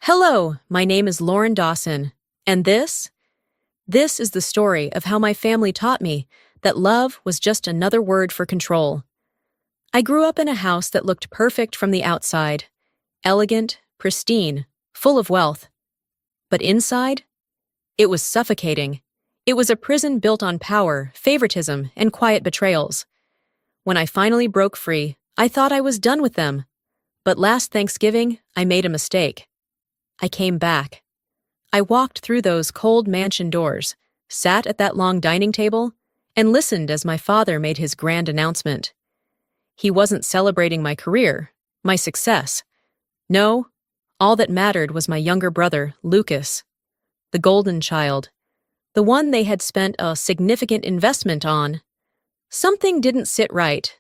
Hello, my name is Lauren Dawson, and this is the story of how my family taught me that love was just another word for control. I grew up in a house that looked perfect from the outside, elegant, pristine, full of wealth. But inside, it was suffocating. It was a prison built on power, favoritism, and quiet betrayals. When I finally broke free, I thought I was done with them. But last Thanksgiving, I made a mistake. I came back. I walked through those cold mansion doors, sat at that long dining table, and listened as my father made his grand announcement. He wasn't celebrating my career, my success. No, all that mattered was my younger brother, Lucas, the golden child, the one they had spent a significant investment on. Something didn't sit right.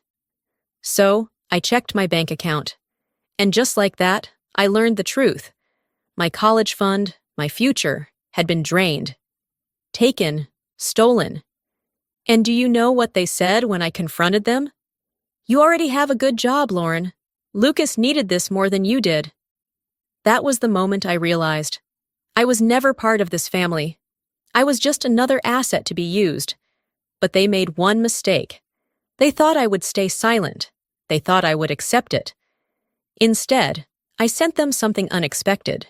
So, I checked my bank account. And just like that, I learned the truth. My college fund, my future, had been drained. Taken, stolen. And do you know what they said when I confronted them? "You already have a good job, Lauren. Lucas needed this more than you did." That was the moment I realized. I was never part of this family. I was just another asset to be used. But they made one mistake. They thought I would stay silent. They thought I would accept it. Instead, I sent them something unexpected.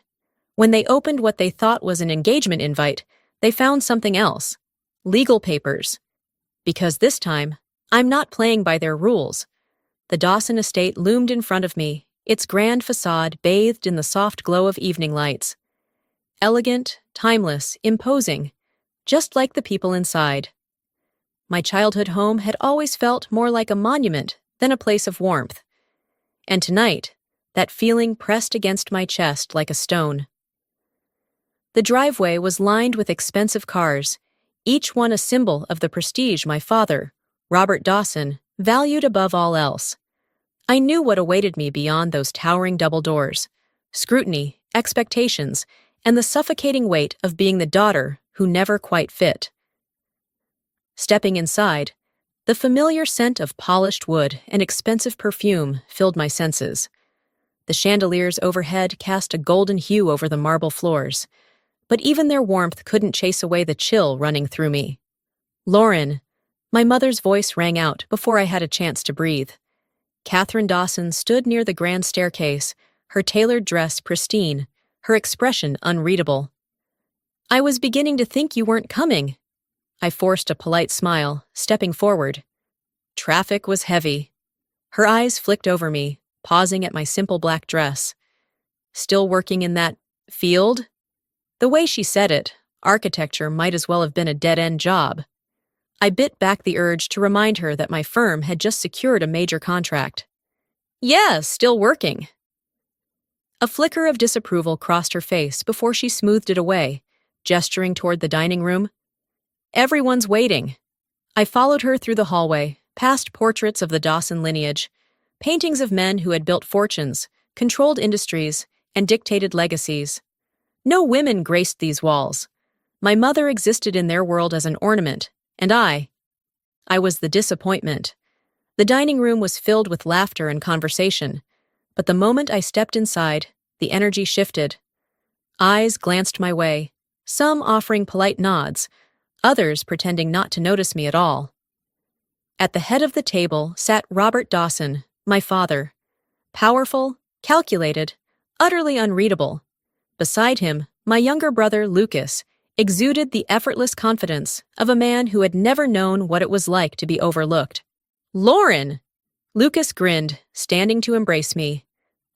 When they opened what they thought was an engagement invite, they found something else. Legal papers. Because this time, I'm not playing by their rules. The Dawson estate loomed in front of me, its grand facade bathed in the soft glow of evening lights. Elegant, timeless, imposing, just like the people inside. My childhood home had always felt more like a monument than a place of warmth. And tonight, that feeling pressed against my chest like a stone. The driveway was lined with expensive cars, each one a symbol of the prestige my father, Robert Dawson, valued above all else. I knew what awaited me beyond those towering double doors: scrutiny, expectations, and the suffocating weight of being the daughter who never quite fit. Stepping inside, the familiar scent of polished wood and expensive perfume filled my senses. The chandeliers overhead cast a golden hue over the marble floors, but even their warmth couldn't chase away the chill running through me. "Lauren," my mother's voice rang out before I had a chance to breathe. Catherine Dawson stood near the grand staircase, her tailored dress pristine, her expression unreadable. "I was beginning to think you weren't coming." I forced a polite smile, stepping forward. Traffic was heavy. Her eyes flicked over me, pausing at my simple black dress. "Still working in that field?" The way she said it, architecture might as well have been a dead-end job. I bit back the urge to remind her that my firm had just secured a major contract. "Yeah, still working." A flicker of disapproval crossed her face before she smoothed it away, gesturing toward the dining room. "Everyone's waiting." I followed her through the hallway, past portraits of the Dawson lineage, paintings of men who had built fortunes, controlled industries, and dictated legacies. No women graced these walls. My mother existed in their world as an ornament, and I was the disappointment. The dining room was filled with laughter and conversation, but the moment I stepped inside, the energy shifted. Eyes glanced my way, some offering polite nods, others pretending not to notice me at all. At the head of the table sat Robert Dawson, my father. Powerful, calculated, utterly unreadable. Beside him, my younger brother, Lucas, exuded the effortless confidence of a man who had never known what it was like to be overlooked. "Lauren!" Lucas grinned, standing to embrace me.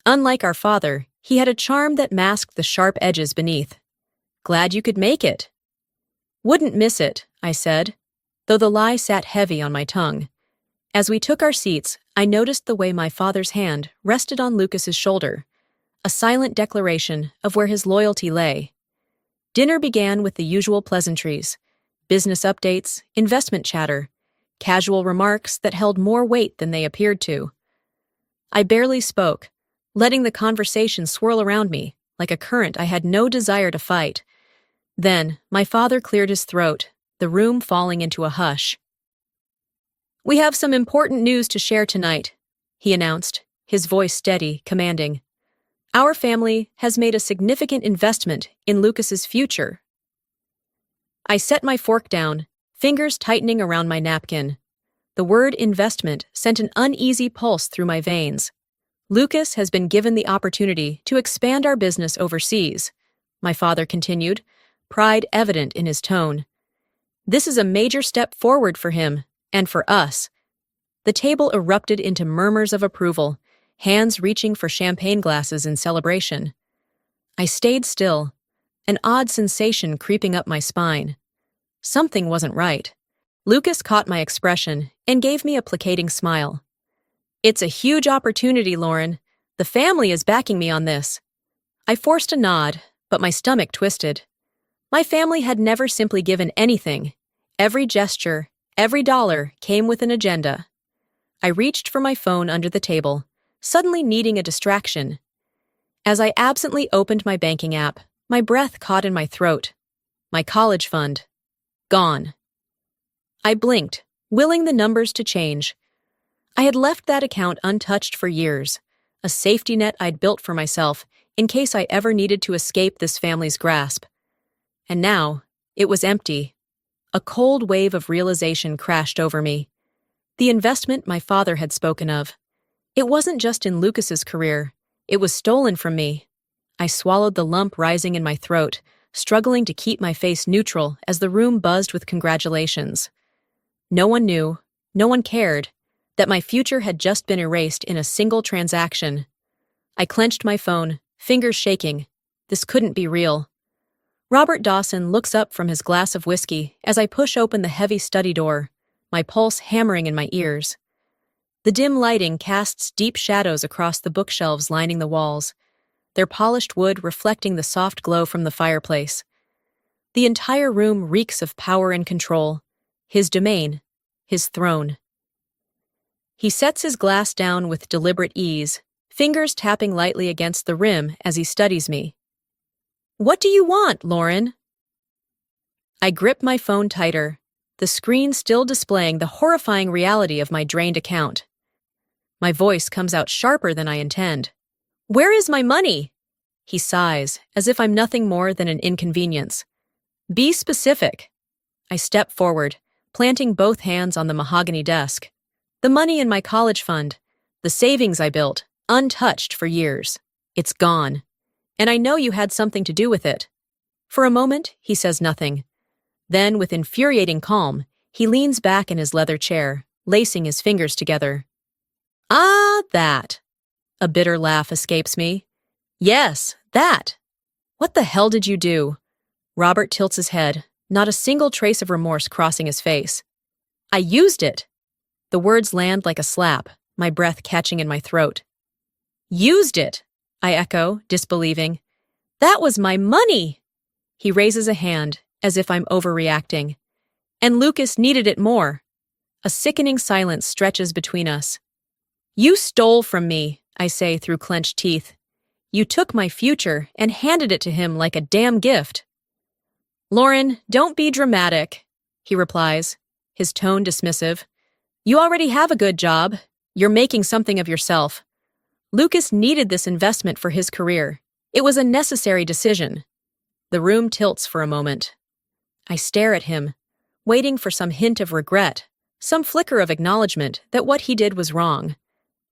Unlike our father, he had a charm that masked the sharp edges beneath. "Glad you could make it." "Wouldn't miss it," I said, though the lie sat heavy on my tongue. As we took our seats, I noticed the way my father's hand rested on Lucas's shoulder, a silent declaration of where his loyalty lay. Dinner began with the usual pleasantries: business updates, investment chatter, casual remarks that held more weight than they appeared to. I barely spoke, letting the conversation swirl around me like a current I had no desire to fight. Then, my father cleared his throat, the room falling into a hush. "We have some important news to share tonight," he announced, his voice steady, commanding. Our family has made a significant investment in Lucas's future. I set my fork down, fingers tightening around my napkin. The word investment sent an uneasy pulse through my veins. Lucas has been given the opportunity to expand our business overseas, my father continued, pride evident in his tone. This is a major step forward for him, and for us. The table erupted into murmurs of approval, hands reaching for champagne glasses in celebration. I stayed still, an odd sensation creeping up my spine. Something wasn't right. Lucas caught my expression and gave me a placating smile. It's a huge opportunity, Lauren. The family is backing me on this. I forced a nod, but my stomach twisted. My family had never simply given anything. Every gesture, every dollar came with an agenda. I reached for my phone under the table, suddenly needing a distraction. As I absently opened my banking app, my breath caught in my throat. My college fund. Gone. I blinked, willing the numbers to change. I had left that account untouched for years, a safety net I'd built for myself in case I ever needed to escape this family's grasp. And now, it was empty. A cold wave of realization crashed over me. The investment my father had spoken of. It wasn't just in Lucas's career. It was stolen from me. I swallowed the lump rising in my throat, struggling to keep my face neutral as the room buzzed with congratulations. No one knew, no one cared, that my future had just been erased in a single transaction. I clenched my phone, fingers shaking. This couldn't be real. Robert Dawson looks up from his glass of whiskey as I push open the heavy study door, my pulse hammering in my ears. The dim lighting casts deep shadows across the bookshelves lining the walls, their polished wood reflecting the soft glow from the fireplace. The entire room reeks of power and control, his domain, his throne. He sets his glass down with deliberate ease, fingers tapping lightly against the rim as he studies me. What do you want, Lauren? I grip my phone tighter, the screen still displaying the horrifying reality of my drained account. My voice comes out sharper than I intend. Where is my money? He sighs, as if I'm nothing more than an inconvenience. Be specific. I step forward, planting both hands on the mahogany desk. The money in my college fund, the savings I built, untouched for years. It's gone. And I know you had something to do with it. For a moment, he says nothing. Then, with infuriating calm, he leans back in his leather chair, lacing his fingers together. Ah, that. A bitter laugh escapes me. Yes, that. What the hell did you do? Robert tilts his head, not a single trace of remorse crossing his face. I used it. The words land like a slap, my breath catching in my throat. Used it, I echo, disbelieving. That was my money! He raises a hand, as if I'm overreacting. And Lucas needed it more. A sickening silence stretches between us. You stole from me, I say through clenched teeth. You took my future and handed it to him like a damn gift. Lauren, don't be dramatic, he replies, his tone dismissive. You already have a good job. You're making something of yourself. Lucas needed this investment for his career. It was a necessary decision. The room tilts for a moment. I stare at him, waiting for some hint of regret, some flicker of acknowledgement that what he did was wrong.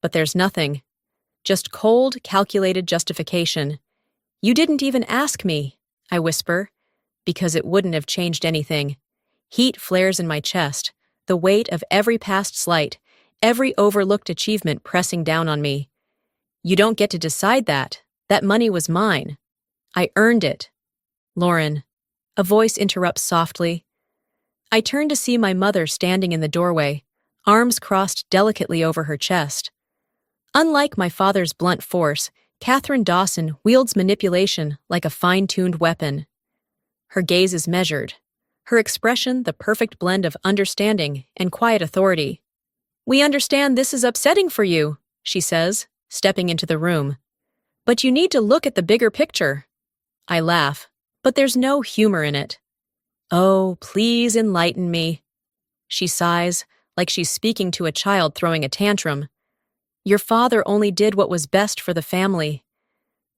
But there's nothing. Just cold, calculated justification. You didn't even ask me, I whisper, because it wouldn't have changed anything. Heat flares in my chest, the weight of every past slight, every overlooked achievement pressing down on me. You don't get to decide that. That money was mine. I earned it. Lauren. A voice interrupts softly. I turn to see my mother standing in the doorway, arms crossed delicately over her chest. Unlike my father's blunt force, Catherine Dawson wields manipulation like a fine-tuned weapon. Her gaze is measured, her expression the perfect blend of understanding and quiet authority. We understand this is upsetting for you, she says, stepping into the room. But you need to look at the bigger picture. I laugh, but there's no humor in it. Oh, please enlighten me. She sighs, like she's speaking to a child throwing a tantrum. Your father only did what was best for the family.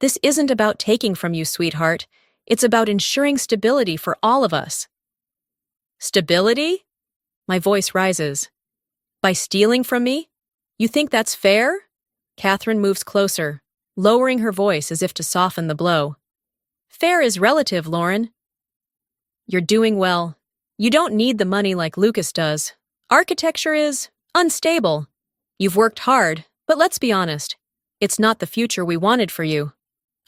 This isn't about taking from you, sweetheart. It's about ensuring stability for all of us. Stability? My voice rises. By stealing from me? You think that's fair? Catherine moves closer, lowering her voice as if to soften the blow. Fair is relative, Lauren. You're doing well. You don't need the money like Lucas does. Architecture is unstable. You've worked hard, but let's be honest. It's not the future we wanted for you.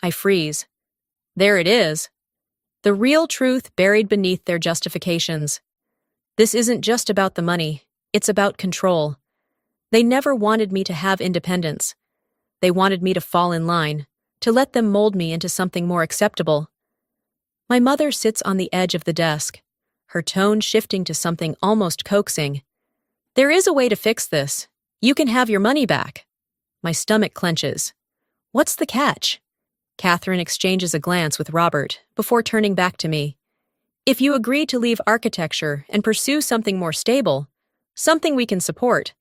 I freeze. There it is. The real truth buried beneath their justifications. This isn't just about the money. It's about control. They never wanted me to have independence. They wanted me to fall in line, to let them mold me into something more acceptable. My mother sits on the edge of the desk, her tone shifting to something almost coaxing. There is a way to fix this. You can have your money back. My stomach clenches. What's the catch? Catherine exchanges a glance with Robert before turning back to me. If you agree to leave architecture and pursue something more stable, something we can support,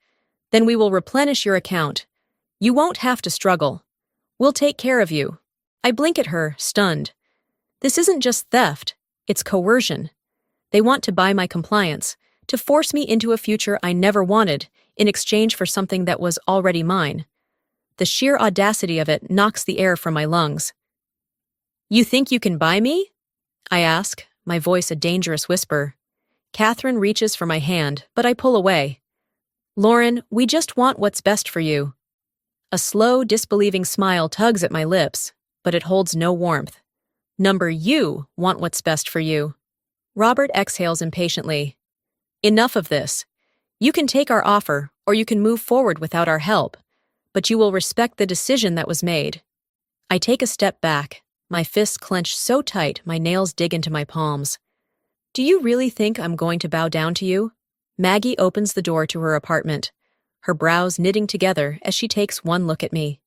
then we will replenish your account. You won't have to struggle. We'll take care of you. I blink at her, stunned. This isn't just theft, it's coercion. They want to buy my compliance, to force me into a future I never wanted in exchange for something that was already mine. The sheer audacity of it knocks the air from my lungs. You think you can buy me? I ask, my voice a dangerous whisper. Catherine reaches for my hand, but I pull away. Lauren, we just want what's best for you. A slow, disbelieving smile tugs at my lips, but it holds no warmth. You want what's best for you. Robert exhales impatiently. Enough of this. You can take our offer, or you can move forward without our help, but you will respect the decision that was made. I take a step back, my fists clench so tight my nails dig into my palms. Do you really think I'm going to bow down to you? Maggie opens the door to her apartment, her brows knitting together as she takes one look at me.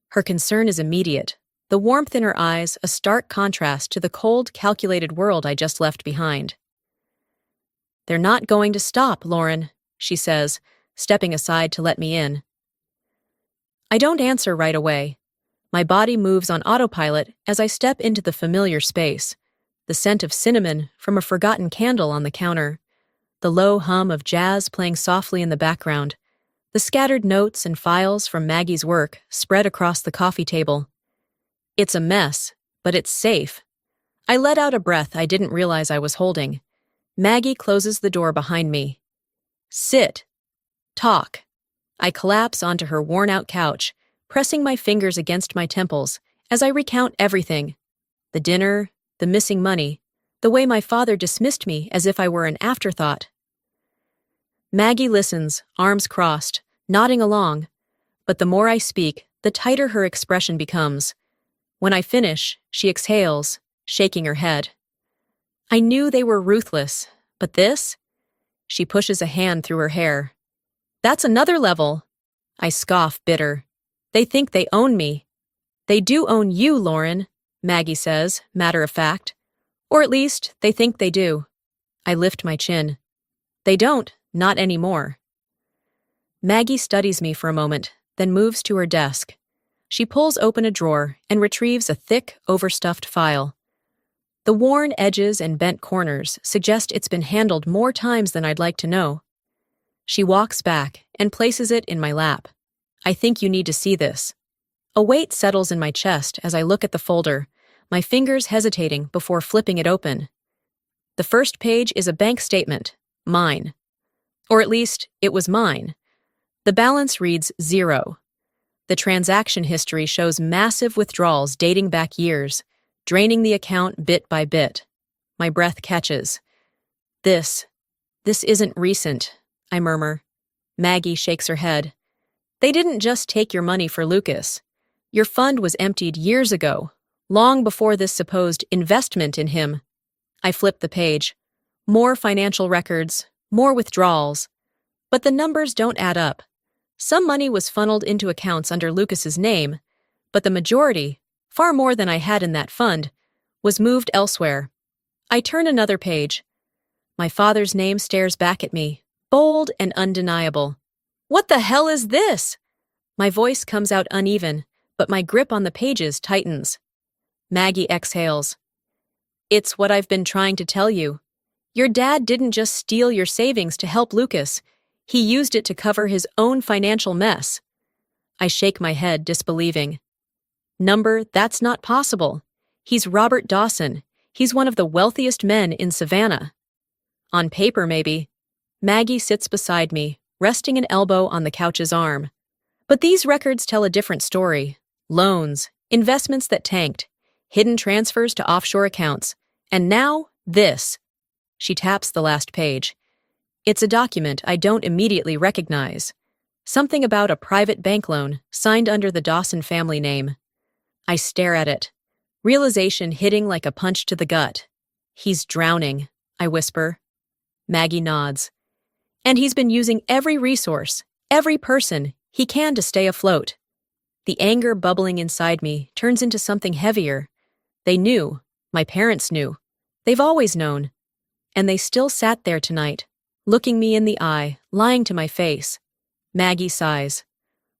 Her concern is immediate, the warmth in her eyes a stark contrast to the cold, calculated world I just left behind. They're not going to stop, Lauren, she says, stepping aside to let me in. I don't answer right away. My body moves on autopilot as I step into the familiar space, the scent of cinnamon from a forgotten candle on the counter, the low hum of jazz playing softly in the background, the scattered notes and files from Maggie's work spread across the coffee table. It's a mess, but it's safe. I let out a breath I didn't realize I was holding. Maggie closes the door behind me. Sit. Talk. I collapse onto her worn-out couch, pressing my fingers against my temples as I recount everything. The dinner, the missing money, the way my father dismissed me as if I were an afterthought. Maggie listens, arms crossed, nodding along, but the more I speak, the tighter her expression becomes. When I finish, she exhales, shaking her head. I knew they were ruthless, but this? She pushes a hand through her hair. That's another level. I scoff, bitter. They think they own me. They do own you, Lauren, Maggie says, matter of fact. Or at least, they think they do. I lift my chin. They don't, not anymore. Maggie studies me for a moment, then moves to her desk. She pulls open a drawer and retrieves a thick, overstuffed file. The worn edges and bent corners suggest it's been handled more times than I'd like to know. She walks back and places it in my lap. I think you need to see this. A weight settles in my chest as I look at the folder, my fingers hesitating before flipping it open. The first page is a bank statement, mine. Or at least, it was mine. The balance reads 0. The transaction history shows massive withdrawals dating back years, draining the account bit by bit. My breath catches. This isn't recent, I murmur. Maggie shakes her head. They didn't just take your money for Lucas. Your fund was emptied years ago, long before this supposed investment in him. I flip the page. More financial records, more withdrawals. But the numbers don't add up. Some money was funneled into accounts under Lucas's name, but the majority, far more than I had in that fund, was moved elsewhere. I turn another page. My father's name stares back at me, bold and undeniable. What the hell is this? My voice comes out uneven, but my grip on the pages tightens. Maggie exhales. It's what I've been trying to tell you. Your dad didn't just steal your savings to help Lucas. He used it to cover his own financial mess. I shake my head, disbelieving. That's not possible. He's Robert Dawson. He's one of the wealthiest men in Savannah. On paper, maybe. Maggie sits beside me, resting an elbow on the couch's arm. But these records tell a different story. Loans, investments that tanked, hidden transfers to offshore accounts, and now this. She taps the last page. It's a document I don't immediately recognize. Something about a private bank loan signed under the Dawson family name. I stare at it, realization hitting like a punch to the gut. He's drowning, I whisper. Maggie nods. And he's been using every resource, every person he can to stay afloat. The anger bubbling inside me turns into something heavier. They knew. My parents knew. They've always known. And they still sat there tonight, looking me in the eye, lying to my face. Maggie sighs.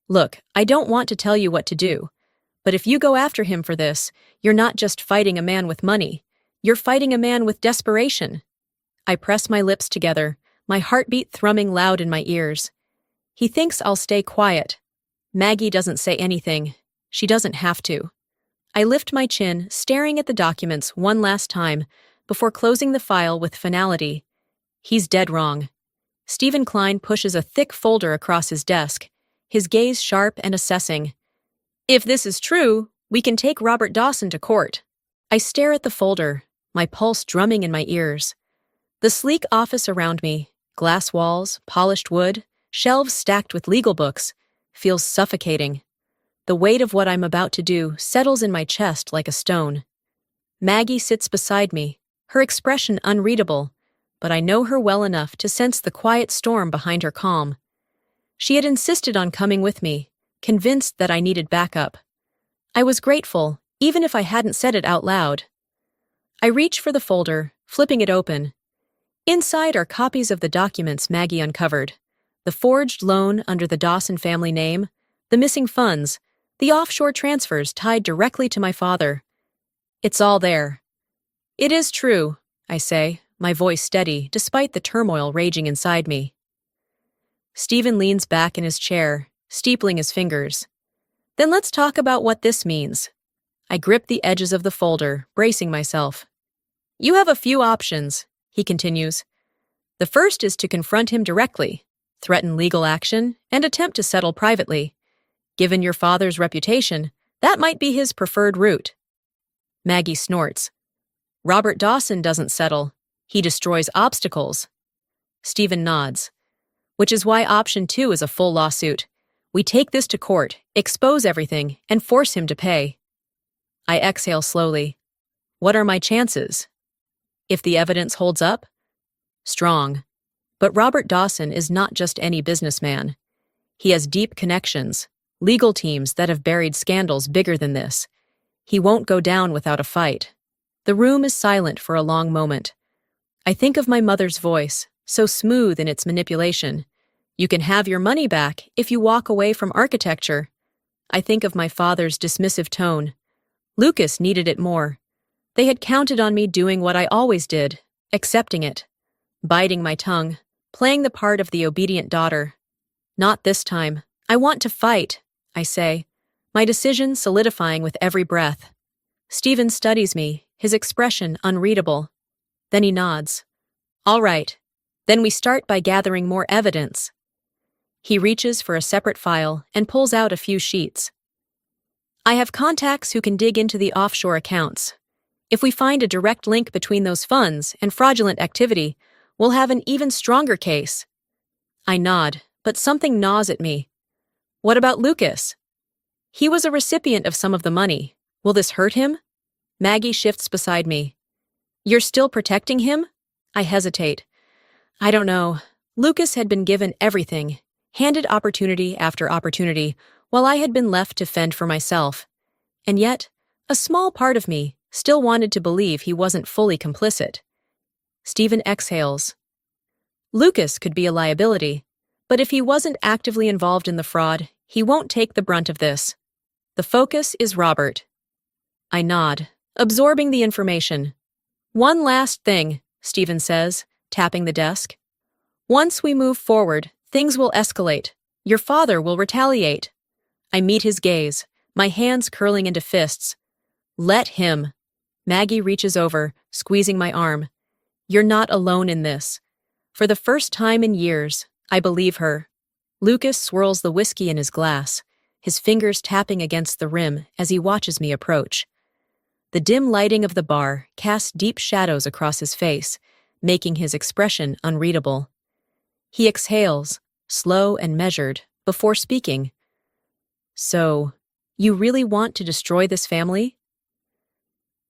Look, I don't want to tell you what to do, but if you go after him for this, you're not just fighting a man with money. You're fighting a man with desperation. I press my lips together, my heartbeat thrumming loud in my ears. He thinks I'll stay quiet. Maggie doesn't say anything. She doesn't have to. I lift my chin, staring at the documents one last time, before closing the file with finality. He's dead wrong. Stephen Klein pushes a thick folder across his desk, his gaze sharp and assessing. If this is true, we can take Robert Dawson to court. I stare at the folder, my pulse drumming in my ears. The sleek office around me, glass walls, polished wood, shelves stacked with legal books, feels suffocating. The weight of what I'm about to do settles in my chest like a stone. Maggie sits beside me, her expression unreadable, but I know her well enough to sense the quiet storm behind her calm. She had insisted on coming with me, convinced that I needed backup. I was grateful, even if I hadn't said it out loud. I reach for the folder, flipping it open. Inside are copies of the documents Maggie uncovered. The forged loan under the Dawson family name, the missing funds, the offshore transfers tied directly to my father. It's all there. It is true, I say, my voice steady despite the turmoil raging inside me. Stephen leans back in his chair, steepling his fingers. Then let's talk about what this means. I grip the edges of the folder, bracing myself. You have a few options, he continues. The first is to confront him directly, threaten legal action, and attempt to settle privately. Given your father's reputation, that might be his preferred route. Maggie snorts. Robert Dawson doesn't settle. He destroys obstacles. Stephen nods. Which is why option 2 is a full lawsuit. We take this to court, expose everything, and force him to pay. I exhale slowly. What are my chances? If the evidence holds up? Strong. But Robert Dawson is not just any businessman. He has deep connections, legal teams that have buried scandals bigger than this. He won't go down without a fight. The room is silent for a long moment. I think of my mother's voice, so smooth in its manipulation. You can have your money back if you walk away from architecture. I think of my father's dismissive tone. Lucas needed it more. They had counted on me doing what I always did, accepting it, biting my tongue, playing the part of the obedient daughter. Not this time. I want to fight, I say, my decision solidifying with every breath. Stephen studies me, his expression unreadable. Then he nods. All right. Then we start by gathering more evidence. He reaches for a separate file and pulls out a few sheets. I have contacts who can dig into the offshore accounts. If we find a direct link between those funds and fraudulent activity, we'll have an even stronger case. I nod, but something gnaws at me. What about Lucas? He was a recipient of some of the money. Will this hurt him? Maggie shifts beside me. You're still protecting him? I hesitate. I don't know. Lucas had been given everything, handed opportunity after opportunity, while I had been left to fend for myself. And yet, a small part of me still wanted to believe he wasn't fully complicit. Stephen exhales. Lucas could be a liability, but if he wasn't actively involved in the fraud, he won't take the brunt of this. The focus is Robert. I nod, absorbing the information. One last thing, Stephen says, tapping the desk. Once we move forward, things will escalate. Your father will retaliate. I meet his gaze, my hands curling into fists. Let him. Maggie reaches over, squeezing my arm. You're not alone in this. For the first time in years, I believe her. Lucas swirls the whiskey in his glass, his fingers tapping against the rim as he watches me approach. The dim lighting of the bar casts deep shadows across his face, making his expression unreadable. He exhales, slow and measured, before speaking. So, you really want to destroy this family?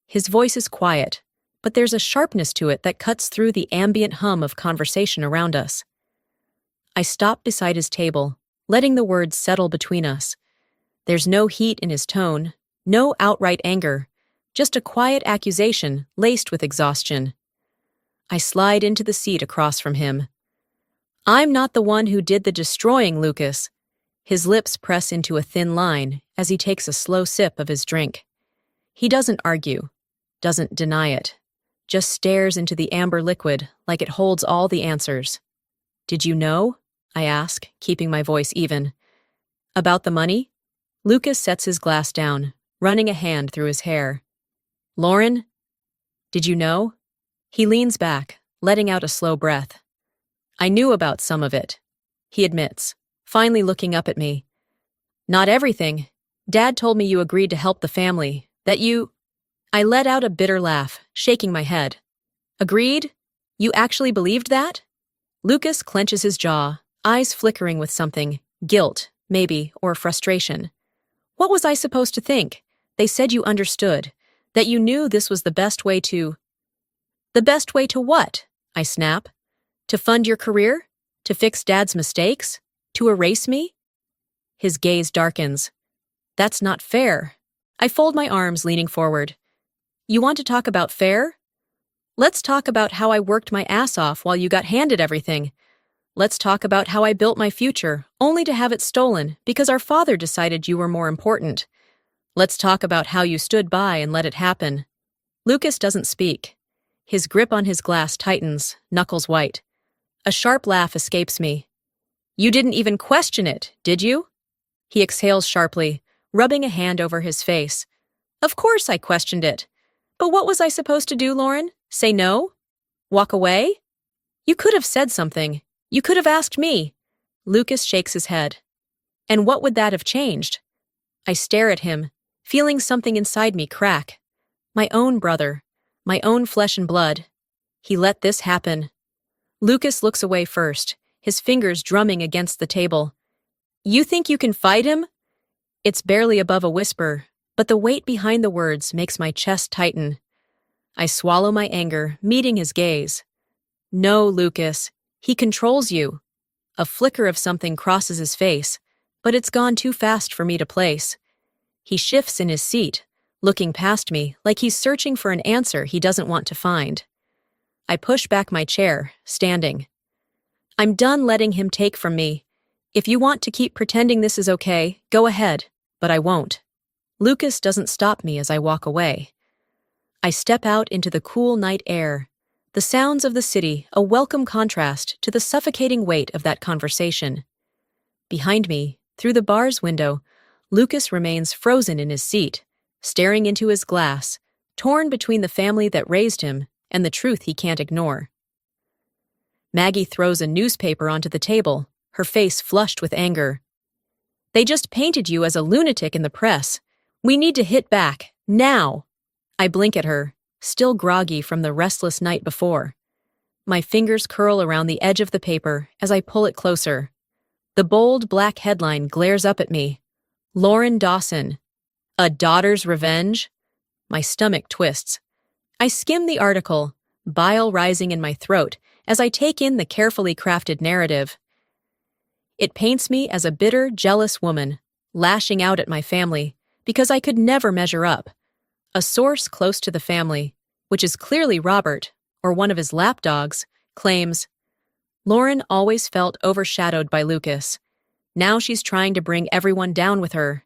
His voice is quiet, but there's a sharpness to it that cuts through the ambient hum of conversation around us. I stop beside his table, letting the words settle between us. There's no heat in his tone, no outright anger, just a quiet accusation laced with exhaustion. I slide into the seat across from him. I'm not the one who did the destroying, Lucas. His lips press into a thin line as he takes a slow sip of his drink. He doesn't argue, doesn't deny it, just stares into the amber liquid like it holds all the answers. Did you know? I ask, keeping my voice even. About the money? Lucas sets his glass down, running a hand through his hair. Lauren? Did you know? He leans back, letting out a slow breath. I knew about some of it, he admits, finally looking up at me. Not everything. Dad told me you agreed to help the family, that you... I let out a bitter laugh, shaking my head. Agreed? You actually believed that? Lucas clenches his jaw, eyes flickering with something, guilt, maybe, or frustration. What was I supposed to think? They said you understood, that you knew this was the best way to... The best way to what? I snap. To fund your career? To fix Dad's mistakes? To erase me? His gaze darkens. That's not fair. I fold my arms, leaning forward. You want to talk about fair? Let's talk about how I worked my ass off while you got handed everything. Let's talk about how I built my future, only to have it stolen because our father decided you were more important. Let's talk about how you stood by and let it happen. Lucas doesn't speak. His grip on his glass tightens, knuckles white. A sharp laugh escapes me. You didn't even question it, did you? He exhales sharply, rubbing a hand over his face. Of course I questioned it. But what was I supposed to do, Lauren? Say no? Walk away? You could have said something. You could have asked me. Lucas shakes his head. And what would that have changed? I stare at him, feeling something inside me crack. My own brother, my own flesh and blood. He let this happen. Lucas looks away first, his fingers drumming against the table. You think you can fight him? It's barely above a whisper, but the weight behind the words makes my chest tighten. I swallow my anger, meeting his gaze. No, Lucas, he controls you. A flicker of something crosses his face, but it's gone too fast for me to place. He shifts in his seat, looking past me like he's searching for an answer he doesn't want to find. I push back my chair, standing. I'm done letting him take from me. If you want to keep pretending this is okay, go ahead, but I won't. Lucas doesn't stop me as I walk away. I step out into the cool night air, the sounds of the city a welcome contrast to the suffocating weight of that conversation. Behind me, through the bar's window, Lucas remains frozen in his seat, staring into his glass, torn between the family that raised him and the truth he can't ignore. Maggie throws a newspaper onto the table, her face flushed with anger. They just painted you as a lunatic in the press. We need to hit back, now. I blink at her, still groggy from the restless night before. My fingers curl around the edge of the paper as I pull it closer. The bold black headline glares up at me. Lauren Dawson. A daughter's revenge? My stomach twists. I skim the article, bile rising in my throat as I take in the carefully crafted narrative. It paints me as a bitter, jealous woman, lashing out at my family because I could never measure up. A source close to the family, which is clearly Robert, or one of his lapdogs, claims, Lauren always felt overshadowed by Lucas. Now she's trying to bring everyone down with her.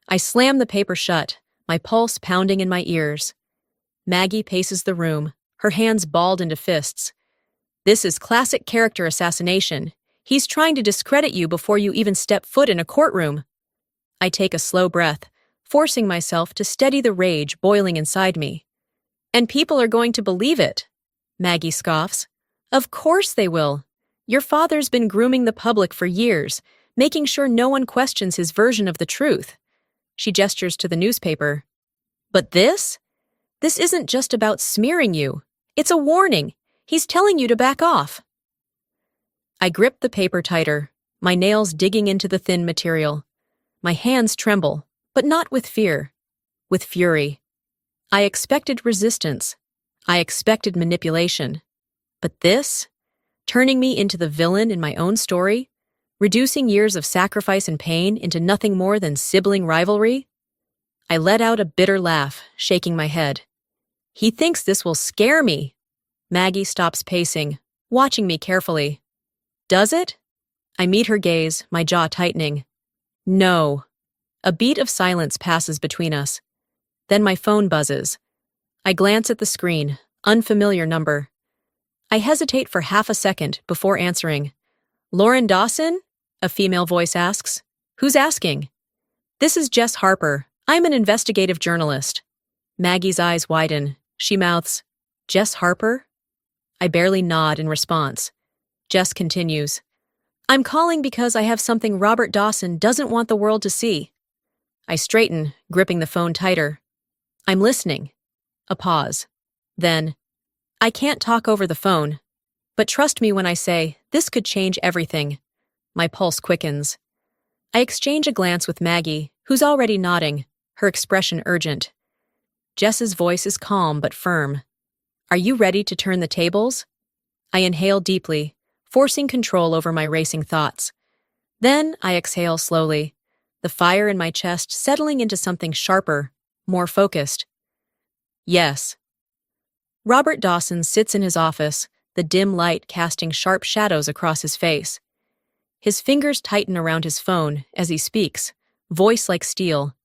I slam the paper shut, my pulse pounding in my ears. Maggie paces the room, her hands balled into fists. This is classic character assassination. He's trying to discredit you before you even step foot in a courtroom. I take a slow breath, forcing myself to steady the rage boiling inside me. And people are going to believe it, Maggie scoffs. Of course they will. Your father's been grooming the public for years, making sure no one questions his version of the truth. She gestures to the newspaper. But this? This isn't just about smearing you. It's a warning. He's telling you to back off. I grip the paper tighter, my nails digging into the thin material. My hands tremble, but not with fear, with fury. I expected resistance. I expected manipulation. But this? Turning me into the villain in my own story? Reducing years of sacrifice and pain into nothing more than sibling rivalry? I let out a bitter laugh, shaking my head. He thinks this will scare me. Maggie stops pacing, watching me carefully. Does it? I meet her gaze, my jaw tightening. No. A beat of silence passes between us. Then my phone buzzes. I glance at the screen, unfamiliar number. I hesitate for half a second before answering. Lauren Dawson? A female voice asks. Who's asking? This is Jess Harper. I'm an investigative journalist. Maggie's eyes widen. She mouths, Jess Harper? I barely nod in response. Jess continues. I'm calling because I have something Robert Dawson doesn't want the world to see. I straighten, gripping the phone tighter. I'm listening. A pause. Then, I can't talk over the phone, but trust me when I say this could change everything. My pulse quickens. I exchange a glance with Maggie, who's already nodding, her expression urgent. Jess's voice is calm but firm. Are you ready to turn the tables? I inhale deeply, forcing control over my racing thoughts. Then I exhale slowly, the fire in my chest settling into something sharper, more focused. Yes. Robert Dawson sits in his office, the dim light casting sharp shadows across his face. His fingers tighten around his phone as he speaks, voice like steel.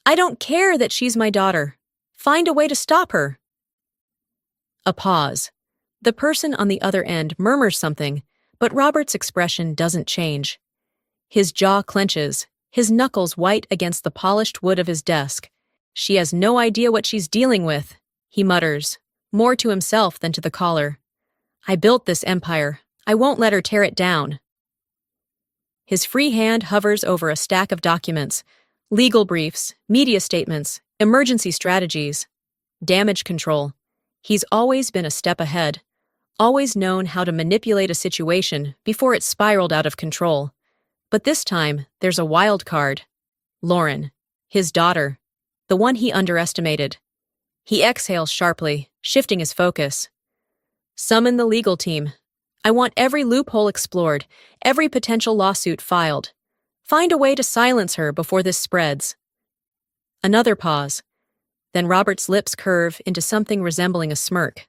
I don't care that she's my daughter. Find a way to stop her. A pause. The person on the other end murmurs something, but Robert's expression doesn't change. His jaw clenches, his knuckles white against the polished wood of his desk. She has no idea what she's dealing with, he mutters, more to himself than to the caller. I built this empire. I won't let her tear it down. His free hand hovers over a stack of documents, legal briefs, media statements, emergency strategies, damage control. He's always been a step ahead, always known how to manipulate a situation before it spiraled out of control. But this time, there's a wild card. Lauren, his daughter, the one he underestimated. He exhales sharply, shifting his focus. Summon the legal team. I want every loophole explored, every potential lawsuit filed. Find a way to silence her before this spreads. Another pause. Then Robert's lips curve into something resembling a smirk.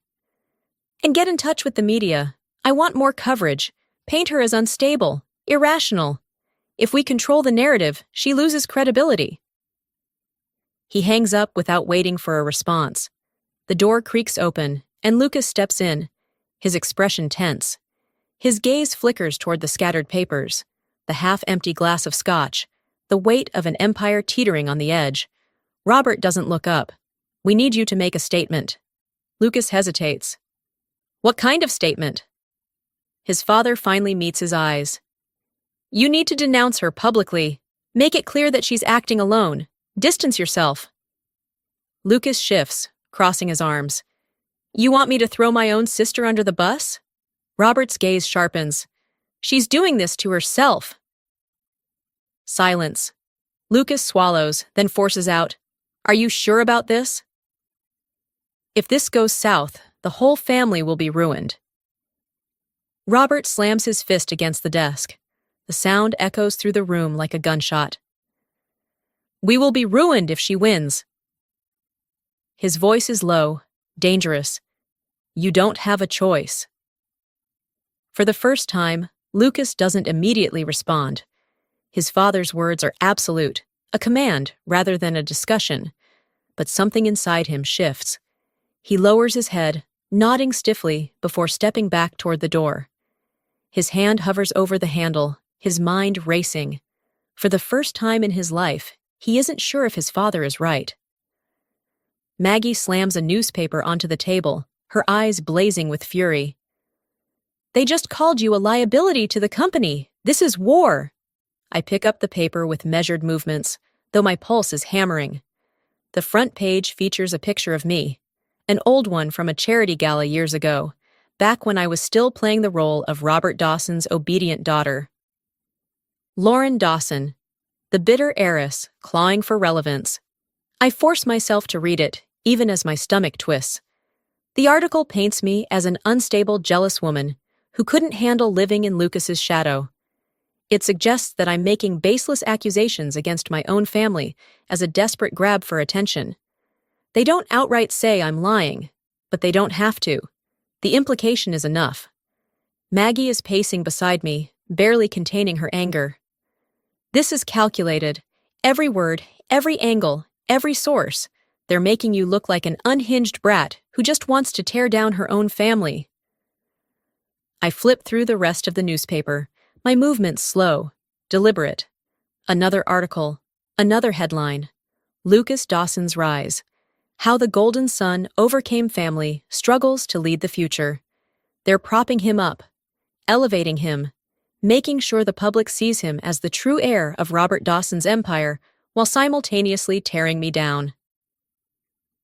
And get in touch with the media. I want more coverage. Paint her as unstable, irrational. If we control the narrative, she loses credibility. He hangs up without waiting for a response. The door creaks open, and Lucas steps in, his expression tense. His gaze flickers toward the scattered papers, the half-empty glass of scotch, the weight of an empire teetering on the edge. Robert doesn't look up. We need you to make a statement. Lucas hesitates. What kind of statement? His father finally meets his eyes. You need to denounce her publicly. Make it clear that she's acting alone. Distance yourself. Lucas shifts, crossing his arms. You want me to throw my own sister under the bus? Robert's gaze sharpens. She's doing this to herself. Silence. Lucas swallows, then forces out, Are you sure about this? If this goes south, the whole family will be ruined. Robert slams his fist against the desk. The sound echoes through the room like a gunshot. We will be ruined if she wins. His voice is low, dangerous. You don't have a choice. For the first time, Lucas doesn't immediately respond. His father's words are absolute, a command rather than a discussion, but something inside him shifts. He lowers his head, nodding stiffly before stepping back toward the door. His hand hovers over the handle, his mind racing. For the first time in his life, he isn't sure if his father is right. Maggie slams a newspaper onto the table, her eyes blazing with fury. "They just called you a liability to the company. This is war." I pick up the paper with measured movements, though my pulse is hammering. The front page features a picture of me, an old one from a charity gala years ago, back when I was still playing the role of Robert Dawson's obedient daughter. Lauren Dawson, the bitter heiress, clawing for relevance. I force myself to read it, even as my stomach twists. The article paints me as an unstable, jealous woman who couldn't handle living in Lucas's shadow. It suggests that I'm making baseless accusations against my own family as a desperate grab for attention. They don't outright say I'm lying, but they don't have to. The implication is enough. Maggie is pacing beside me, barely containing her anger. "This is calculated. Every word, every angle, every source. They're making you look like an unhinged brat who just wants to tear down her own family." I flip through the rest of the newspaper, my movements slow, deliberate. Another article, another headline. Lucas Dawson's rise. How the Golden Son overcame family, struggles to lead the future. They're propping him up, elevating him, making sure the public sees him as the true heir of Robert Dawson's empire, while simultaneously tearing me down.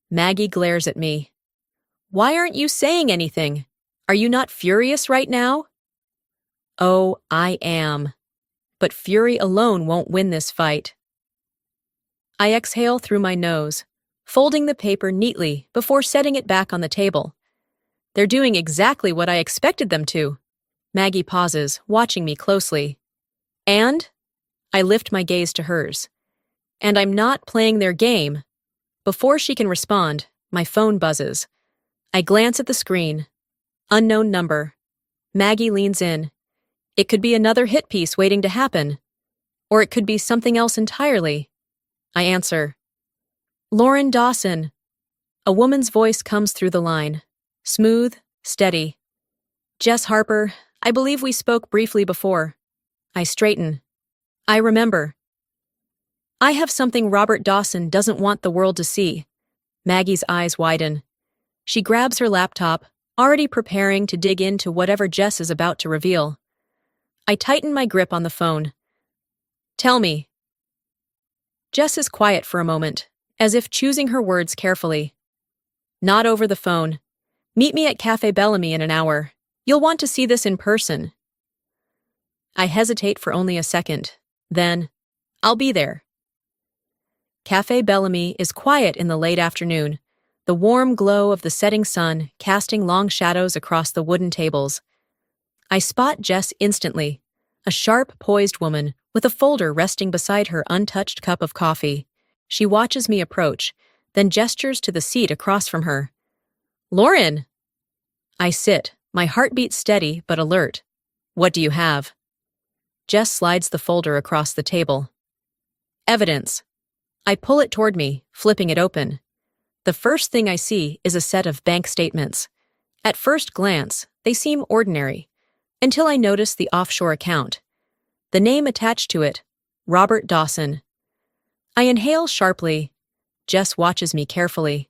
Maggie glares at me. "Why aren't you saying anything? Are you not furious right now?" Oh, I am. But fury alone won't win this fight. I exhale through my nose, folding the paper neatly before setting it back on the table. They're doing exactly what I expected them to. Maggie pauses, watching me closely. "And?" I lift my gaze to hers. "And I'm not playing their game." Before she can respond, my phone buzzes. I glance at the screen. Unknown number. Maggie leans in. It could be another hit piece waiting to happen. Or it could be something else entirely. I answer. "Lauren Dawson." A woman's voice comes through the line. Smooth, steady. "Jess Harper, I believe we spoke briefly before." I straighten. "I remember." "I have something Robert Dawson doesn't want the world to see." Maggie's eyes widen. She grabs her laptop, already preparing to dig into whatever Jess is about to reveal. I tighten my grip on the phone. "Tell me." Jess is quiet for a moment, as if choosing her words carefully. "Not over the phone. Meet me at Cafe Bellamy in an hour. You'll want to see this in person." I hesitate for only a second. Then, "I'll be there." Cafe Bellamy is quiet in the late afternoon, the warm glow of the setting sun casting long shadows across the wooden tables. I spot Jess instantly, a sharp, poised woman with a folder resting beside her untouched cup of coffee. She watches me approach, then gestures to the seat across from her. "Lauren!" I sit, my heartbeat steady but alert. "What do you have?" Jess slides the folder across the table. "Evidence." I pull it toward me, flipping it open. The first thing I see is a set of bank statements. At first glance, they seem ordinary, until I notice the offshore account. The name attached to it, Robert Dawson. I inhale sharply. Jess watches me carefully.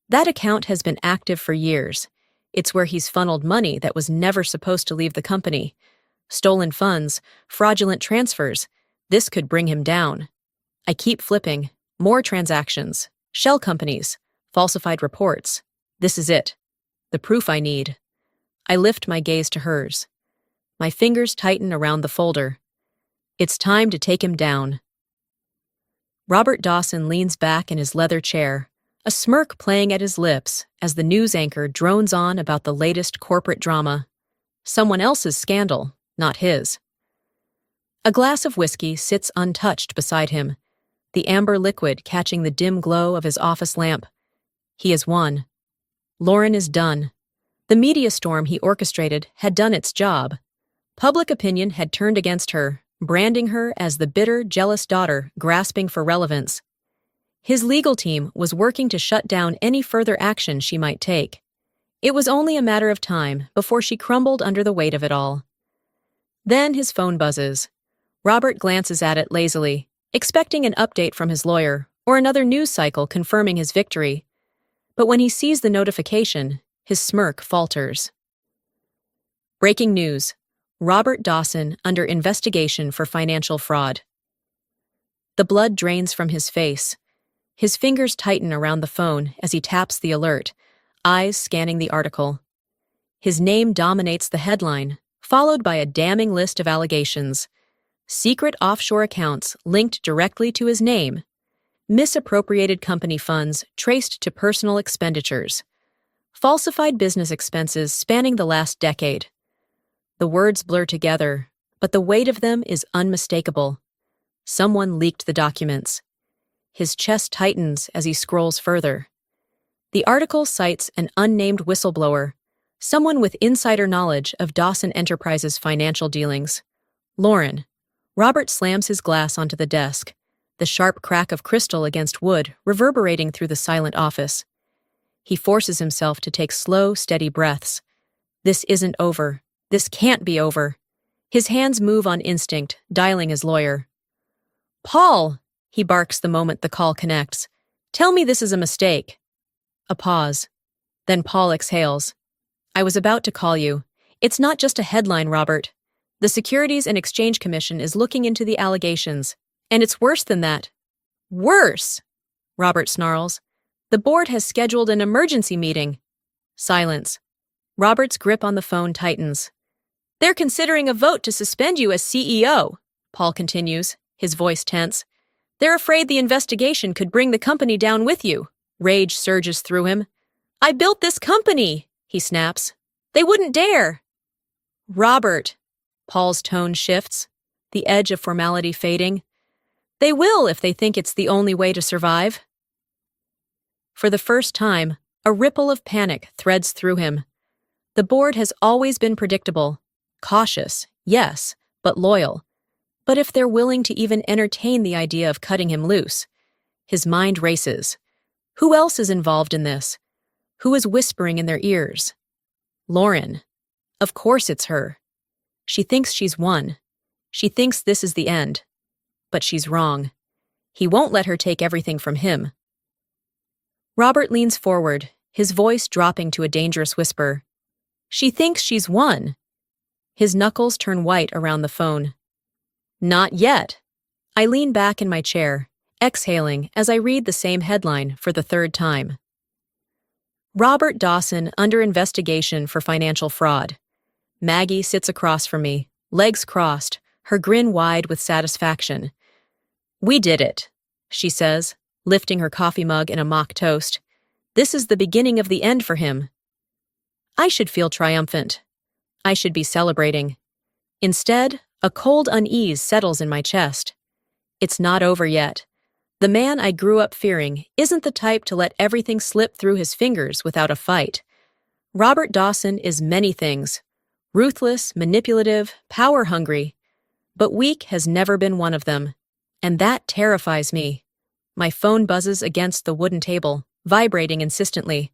That account has been active for years. It's where he's funneled money that was never supposed to leave the company. Stolen funds, fraudulent transfers. This could bring him down. I keep flipping. More transactions. Shell companies. Falsified reports. This is it. The proof I need. I lift my gaze to hers. My fingers tighten around the folder. It's time to take him down. Robert Dawson leans back in his leather chair, a smirk playing at his lips as the news anchor drones on about the latest corporate drama. Someone else's scandal, not his. A glass of whiskey sits untouched beside him, the amber liquid catching the dim glow of his office lamp. He has won. Lauren is done. The media storm he orchestrated had done its job. Public opinion had turned against her, branding her as the bitter, jealous daughter grasping for relevance. His legal team was working to shut down any further action she might take. It was only a matter of time before she crumbled under the weight of it all. Then his phone buzzes. Robert glances at it lazily, expecting an update from his lawyer or another news cycle confirming his victory. But when he sees the notification, his smirk falters. Breaking news. Robert Dawson under investigation for financial fraud. The blood drains from his face. His fingers tighten around the phone as he taps the alert, eyes scanning the article. His name dominates the headline, followed by a damning list of allegations. Secret offshore accounts linked directly to his name. Misappropriated company funds traced to personal expenditures. Falsified business expenses spanning the last decade. The words blur together, but the weight of them is unmistakable. Someone leaked the documents. His chest tightens as he scrolls further. The article cites an unnamed whistleblower, someone with insider knowledge of Dawson Enterprises' financial dealings. Lauren. Robert slams his glass onto the desk, the sharp crack of crystal against wood reverberating through the silent office. He forces himself to take slow, steady breaths. This isn't over. This can't be over. His hands move on instinct, dialing his lawyer. "Paul!" he barks the moment the call connects. "Tell me this is a mistake." A pause. Then Paul exhales. "I was about to call you. It's not just a headline, Robert. The Securities and Exchange Commission is looking into the allegations. And it's worse than that." "Worse!" Robert snarls. "The board has scheduled an emergency meeting." Silence. Robert's grip on the phone tightens. "They're considering a vote to suspend you as CEO," Paul continues, his voice tense. "They're afraid the investigation could bring the company down with you." Rage surges through him. "I built this company," he snaps. "They wouldn't dare." "Robert," Paul's tone shifts, the edge of formality fading. "They will if they think it's the only way to survive." For the first time, a ripple of panic threads through him. The board has always been predictable. Cautious, yes, but loyal. But if they're willing to even entertain the idea of cutting him loose, his mind races. Who else is involved in this? Who is whispering in their ears? Lauren. Of course it's her. She thinks she's won. She thinks this is the end. But she's wrong. He won't let her take everything from him. Robert leans forward, his voice dropping to a dangerous whisper. She thinks she's won. His knuckles turn white around the phone. Not yet. I lean back in my chair, exhaling as I read the same headline for the third time. Robert Dawson under investigation for financial fraud. Maggie sits across from me, legs crossed, her grin wide with satisfaction. We did it, she says, lifting her coffee mug in a mock toast. This is the beginning of the end for him. I should feel triumphant. I should be celebrating. Instead, a cold unease settles in my chest. It's not over yet. The man I grew up fearing isn't the type to let everything slip through his fingers without a fight. Robert Dawson is many things. Ruthless, manipulative, power-hungry. But weak has never been one of them. And that terrifies me. My phone buzzes against the wooden table, vibrating insistently.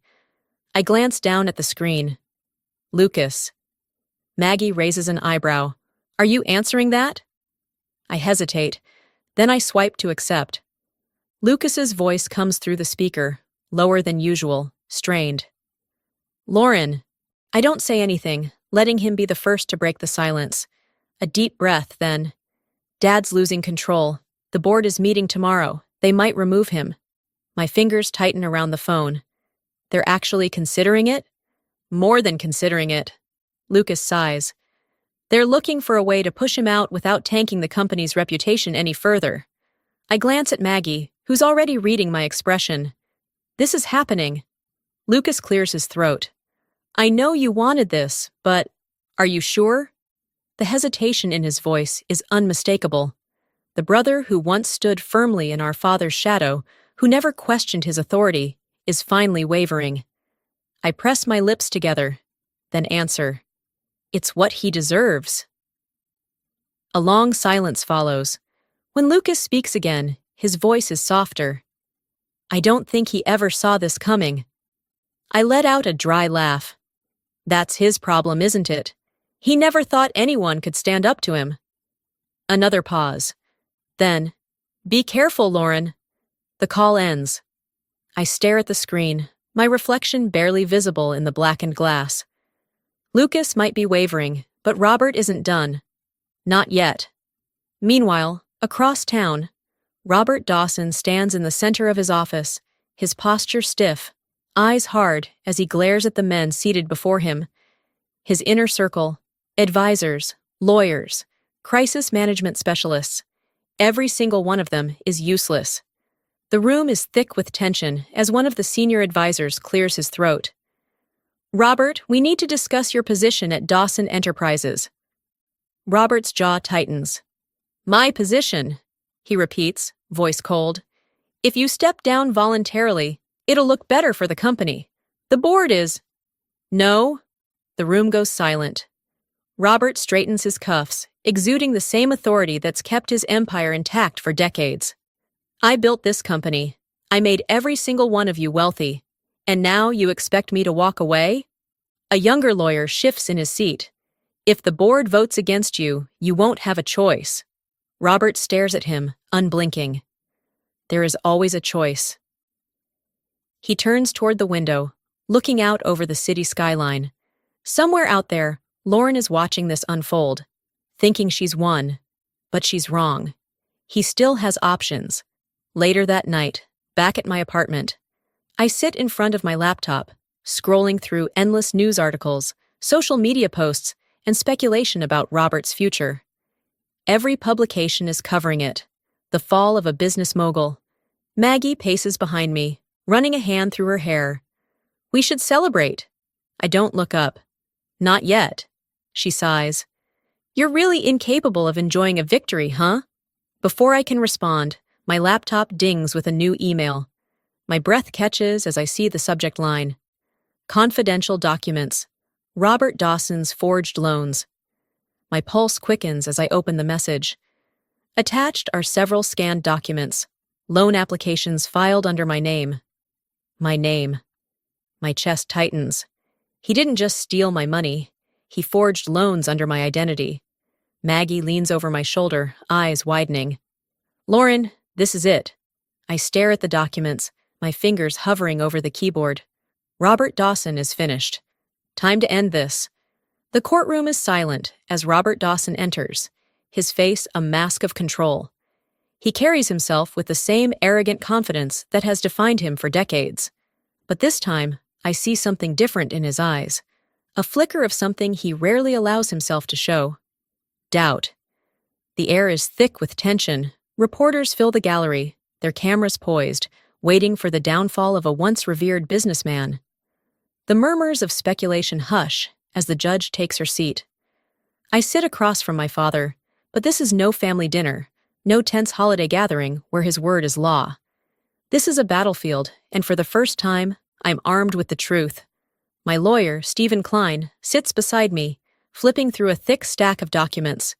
I glance down at the screen. Lucas. Maggie raises an eyebrow. Are you answering that? I hesitate. Then I swipe to accept. Lucas's voice comes through the speaker, lower than usual, strained. Lauren. I don't say anything, letting him be the first to break the silence. A deep breath, then. Dad's losing control. The board is meeting tomorrow. They might remove him. My fingers tighten around the phone. They're actually considering it? More than considering it. Lucas sighs. They're looking for a way to push him out without tanking the company's reputation any further. I glance at Maggie, who's already reading my expression. This is happening. Lucas clears his throat. I know you wanted this, but are you sure? The hesitation in his voice is unmistakable. The brother who once stood firmly in our father's shadow, who never questioned his authority, is finally wavering. I press my lips together, then answer. It's what he deserves. A long silence follows. When Lucas speaks again, his voice is softer. I don't think he ever saw this coming. I let out a dry laugh. That's his problem, isn't it? He never thought anyone could stand up to him. Another pause. Then, be careful, Lauren. The call ends. I stare at the screen, my reflection barely visible in the blackened glass. Lucas might be wavering, but Robert isn't done. Not yet. Meanwhile, across town, Robert Dawson stands in the center of his office, his posture stiff, eyes hard as he glares at the men seated before him. His inner circle, advisors, lawyers, crisis management specialists, every single one of them is useless. The room is thick with tension as one of the senior advisors clears his throat. Robert, we need to discuss your position at Dawson Enterprises. Robert's jaw tightens. My position, he repeats, voice cold. If you step down voluntarily, it'll look better for the company. The board is... No. The room goes silent. Robert straightens his cuffs, exuding the same authority that's kept his empire intact for decades. I built this company. I made every single one of you wealthy. And now you expect me to walk away? A younger lawyer shifts in his seat. If the board votes against you, you won't have a choice. Robert stares at him, unblinking. There is always a choice. He turns toward the window, looking out over the city skyline. Somewhere out there, Lauren is watching this unfold, thinking she's won, but she's wrong. He still has options. Later that night, back at my apartment, I sit in front of my laptop, scrolling through endless news articles, social media posts, and speculation about Robert's future. Every publication is covering it. The fall of a business mogul. Maggie paces behind me, running a hand through her hair. We should celebrate. I don't look up. Not yet. She sighs. You're really incapable of enjoying a victory, huh? Before I can respond, my laptop dings with a new email. My breath catches as I see the subject line. Confidential documents. Robert Dawson's forged loans. My pulse quickens as I open the message. Attached are several scanned documents, loan applications filed under my name. My name. My chest tightens. He didn't just steal my money. He forged loans under my identity. Maggie leans over my shoulder, eyes widening. Lauren, this is it. I stare at the documents, my fingers hovering over the keyboard. Robert Dawson is finished. Time to end this. The courtroom is silent as Robert Dawson enters, his face a mask of control. He carries himself with the same arrogant confidence that has defined him for decades. But this time, I see something different in his eyes, a flicker of something he rarely allows himself to show. Doubt. The air is thick with tension. Reporters fill the gallery, their cameras poised, waiting for the downfall of a once revered businessman. The murmurs of speculation hush as the judge takes her seat. I sit across from my father, but this is no family dinner, no tense holiday gathering where his word is law. This is a battlefield, and for the first time, I'm armed with the truth. My lawyer, Stephen Klein, sits beside me, flipping through a thick stack of documents.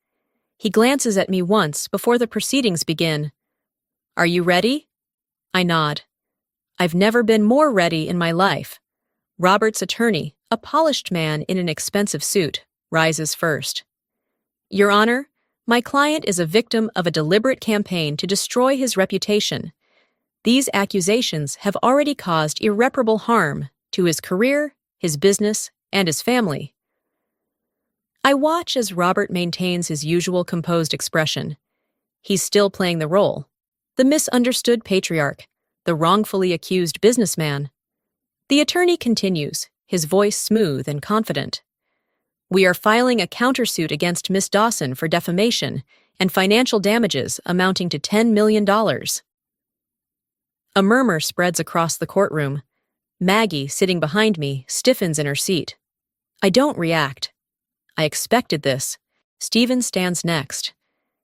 He glances at me once before the proceedings begin. Are you ready? I nod. I've never been more ready in my life. Robert's attorney, a polished man in an expensive suit, rises first. Your Honor, my client is a victim of a deliberate campaign to destroy his reputation. These accusations have already caused irreparable harm to his career, his business, and his family. I watch as Robert maintains his usual composed expression. He's still playing the role, the misunderstood patriarch, the wrongfully accused businessman. The attorney continues, his voice smooth and confident. We are filing a countersuit against Miss Dawson for defamation and financial damages amounting to $10 million. A murmur spreads across the courtroom. Maggie, sitting behind me, stiffens in her seat. I don't react. I expected this. Stephen stands next.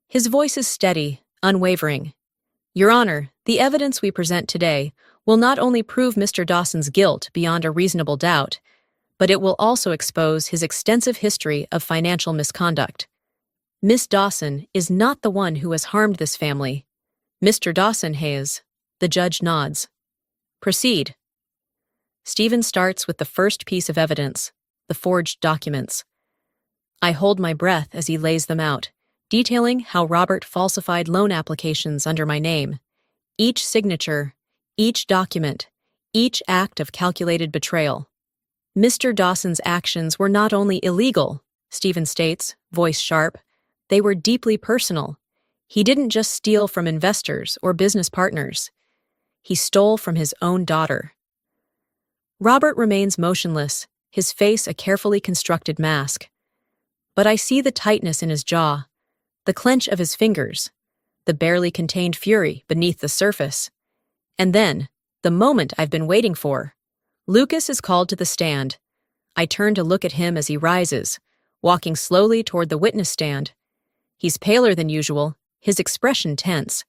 His voice is steady, unwavering. Your Honor, the evidence we present today will not only prove Mr. Dawson's guilt beyond a reasonable doubt, but it will also expose his extensive history of financial misconduct. Miss Dawson is not the one who has harmed this family. Mr. Dawson has. The judge nods. Proceed. Stephen starts with the first piece of evidence, the forged documents. I hold my breath as he lays them out, detailing how Robert falsified loan applications under my name. Each signature, each document, each act of calculated betrayal. Mr. Dawson's actions were not only illegal, Stephen states, voice sharp, they were deeply personal. He didn't just steal from investors or business partners. He stole from his own daughter. Robert remains motionless, his face a carefully constructed mask. But I see the tightness in his jaw, the clench of his fingers, the barely contained fury beneath the surface. And then, the moment I've been waiting for. Lucas is called to the stand. I turn to look at him as he rises, walking slowly toward the witness stand. He's paler than usual, his expression tense.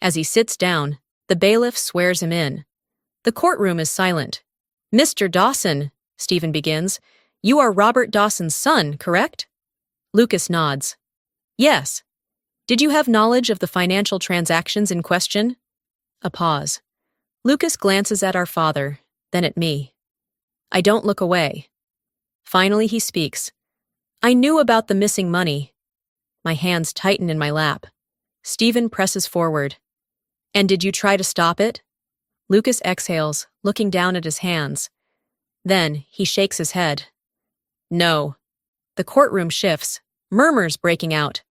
As he sits down, the bailiff swears him in. The courtroom is silent. Mr. Dawson, Stephen begins, you are Robert Dawson's son, correct? Lucas nods. Yes. Did you have knowledge of the financial transactions in question? A pause. Lucas glances at our father, then at me. I don't look away. Finally, he speaks. I knew about the missing money. My hands tighten in my lap. Stephen presses forward. And did you try to stop it? Lucas exhales, looking down at his hands. Then he shakes his head. No. The courtroom shifts, murmurs breaking out.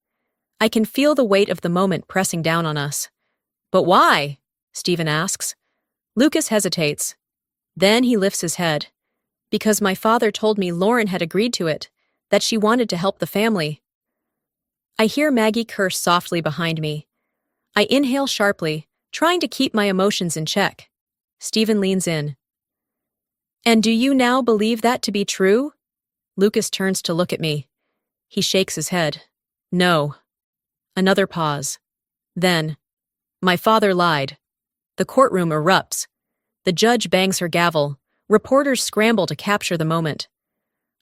I can feel the weight of the moment pressing down on us. But why? Stephen asks. Lucas hesitates. Then he lifts his head. Because my father told me Lauren had agreed to it, that she wanted to help the family. I hear Maggie curse softly behind me. I inhale sharply, trying to keep my emotions in check. Stephen leans in. And do you now believe that to be true? Lucas turns to look at me. He shakes his head. No. Another pause. Then, my father lied. The courtroom erupts. The judge bangs her gavel. Reporters scramble to capture the moment.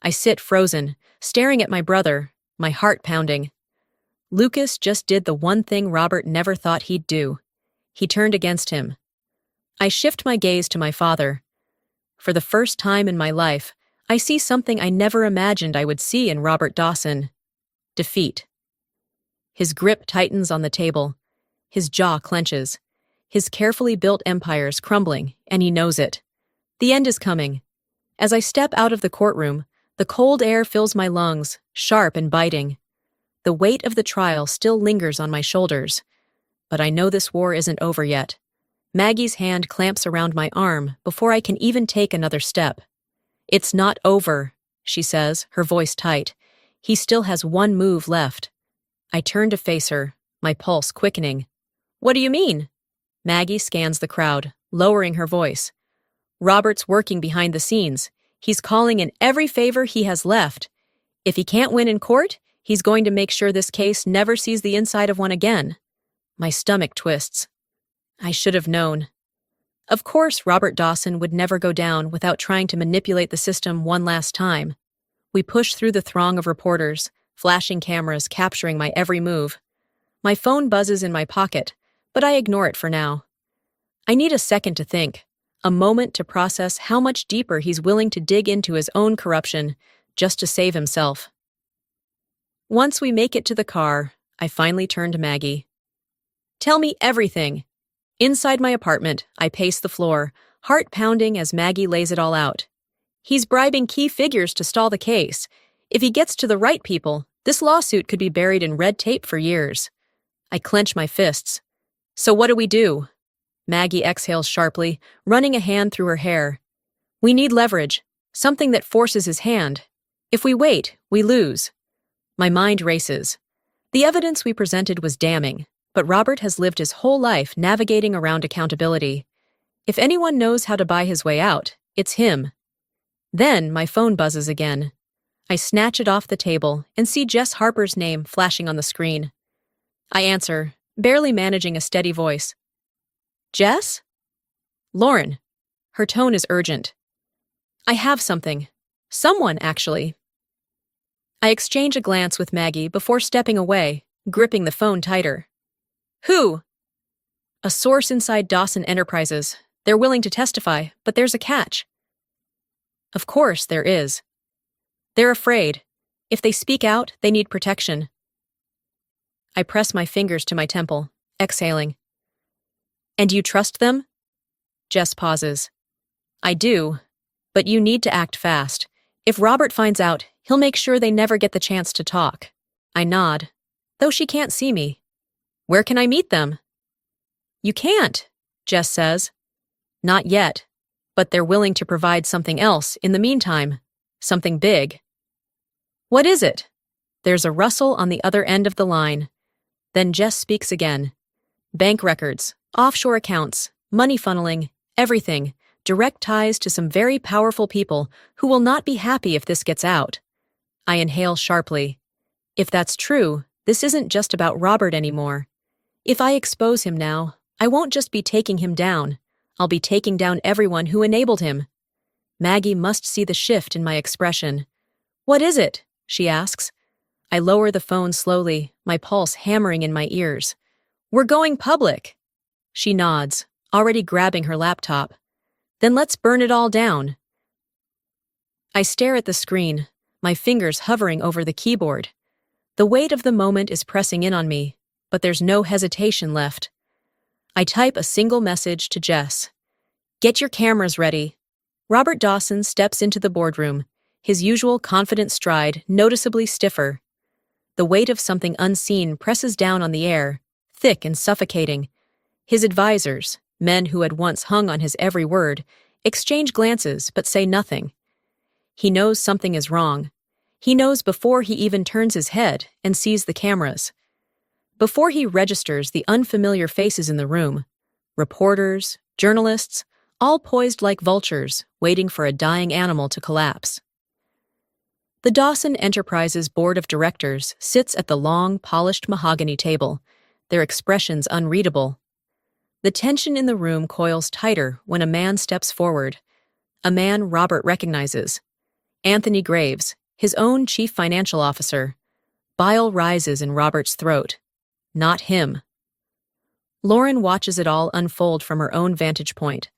I sit frozen, staring at my brother, my heart pounding. Lucas just did the one thing Robert never thought he'd do. He turned against him. I shift my gaze to my father. For the first time in my life, I see something I never imagined I would see in Robert Dawson. Defeat. His grip tightens on the table. His jaw clenches. His carefully built empire is crumbling, and he knows it. The end is coming. As I step out of the courtroom, the cold air fills my lungs, sharp and biting. The weight of the trial still lingers on my shoulders. But I know this war isn't over yet. Maggie's hand clamps around my arm before I can even take another step. It's not over, she says, her voice tight. He still has one move left. I turn to face her, my pulse quickening. What do you mean? Maggie scans the crowd, lowering her voice. Robert's working behind the scenes. He's calling in every favor he has left. If he can't win in court, he's going to make sure this case never sees the inside of one again. My stomach twists. I should have known. Of course, Robert Dawson would never go down without trying to manipulate the system one last time. We push through the throng of reporters, flashing cameras capturing my every move. My phone buzzes in my pocket, but I ignore it for now. I need a second to think, a moment to process how much deeper he's willing to dig into his own corruption just to save himself. Once we make it to the car, I finally turn to Maggie. Tell me everything. Inside my apartment, I pace the floor, heart pounding as Maggie lays it all out. He's bribing key figures to stall the case. If he gets to the right people, this lawsuit could be buried in red tape for years. I clench my fists. So what do we do? Maggie exhales sharply, running a hand through her hair. We need leverage, something that forces his hand. If we wait, we lose. My mind races. The evidence we presented was damning, but Robert has lived his whole life navigating around accountability. If anyone knows how to buy his way out, it's him. Then my phone buzzes again. I snatch it off the table and see Jess Harper's name flashing on the screen. I answer, barely managing a steady voice. Jess? Lauren. Her tone is urgent. I have something. Someone, actually. I exchange a glance with Maggie before stepping away, gripping the phone tighter. Who? A source inside Dawson Enterprises. They're willing to testify, but there's a catch. Of course there is. They're afraid. If they speak out, they need protection. I press my fingers to my temple, exhaling. And you trust them? Jess pauses. I do, but you need to act fast. If Robert finds out, he'll make sure they never get the chance to talk. I nod, though she can't see me. Where can I meet them? You can't, Jess says. Not yet, but they're willing to provide something else in the meantime, something big. What is it? There's a rustle on the other end of the line. Then Jess speaks again. Bank records, offshore accounts, money funneling, everything, direct ties to some very powerful people who will not be happy if this gets out. I inhale sharply. If that's true, this isn't just about Robert anymore. If I expose him now, I won't just be taking him down. I'll be taking down everyone who enabled him. Maggie must see the shift in my expression. What is it? She asks. I lower the phone slowly, my pulse hammering in my ears. We're going public. She nods, already grabbing her laptop. Then let's burn it all down. I stare at the screen, my fingers hovering over the keyboard. The weight of the moment is pressing in on me, but there's no hesitation left. I type a single message to Jess. Get your cameras ready. Robert Dawson steps into the boardroom, his usual confident stride noticeably stiffer. The weight of something unseen presses down on the air, thick and suffocating. His advisors, men who had once hung on his every word, exchange glances but say nothing. He knows something is wrong. He knows before he even turns his head and sees the cameras. Before he registers the unfamiliar faces in the room, reporters, journalists, all poised like vultures, waiting for a dying animal to collapse. The Dawson Enterprises Board of Directors sits at the long, polished mahogany table, their expressions unreadable. The tension in the room coils tighter when a man steps forward, a man Robert recognizes. Anthony Graves, his own chief financial officer. Bile rises in Robert's throat. Not him. Lauren watches it all unfold from her own vantage point.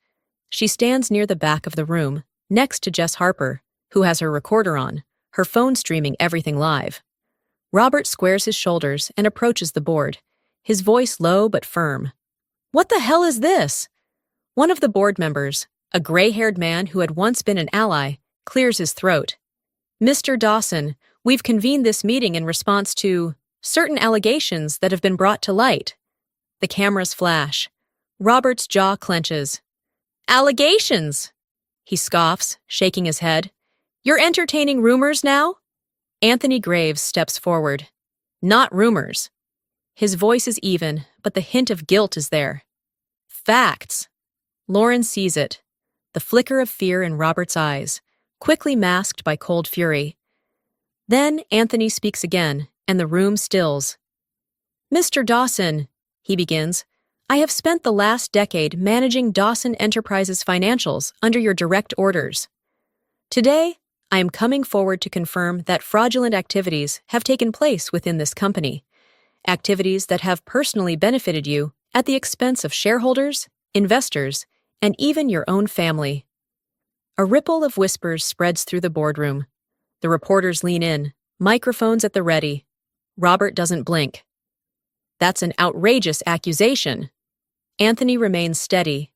She stands near the back of the room, next to Jess Harper, who has her recorder on, her phone streaming everything live. Robert squares his shoulders and approaches the board, his voice low but firm. What the hell is this? One of the board members, a gray-haired man who had once been an ally, clears his throat. Mr. Dawson, we've convened this meeting in response to certain allegations that have been brought to light. The cameras flash. Robert's jaw clenches. Allegations! He scoffs, shaking his head. You're entertaining rumors now? Anthony Graves steps forward. Not rumors. His voice is even, but the hint of guilt is there. Facts. Lauren sees it. The flicker of fear in Robert's eyes, quickly masked by cold fury. Then Anthony speaks again, and the room stills. Mr. Dawson, he begins, I have spent the last decade managing Dawson Enterprises financials under your direct orders. Today, I am coming forward to confirm that fraudulent activities have taken place within this company, activities that have personally benefited you at the expense of shareholders, investors, and even your own family. A ripple of whispers spreads through the boardroom. The reporters lean in, microphones at the ready. Robert doesn't blink. That's an outrageous accusation. Anthony remains steady.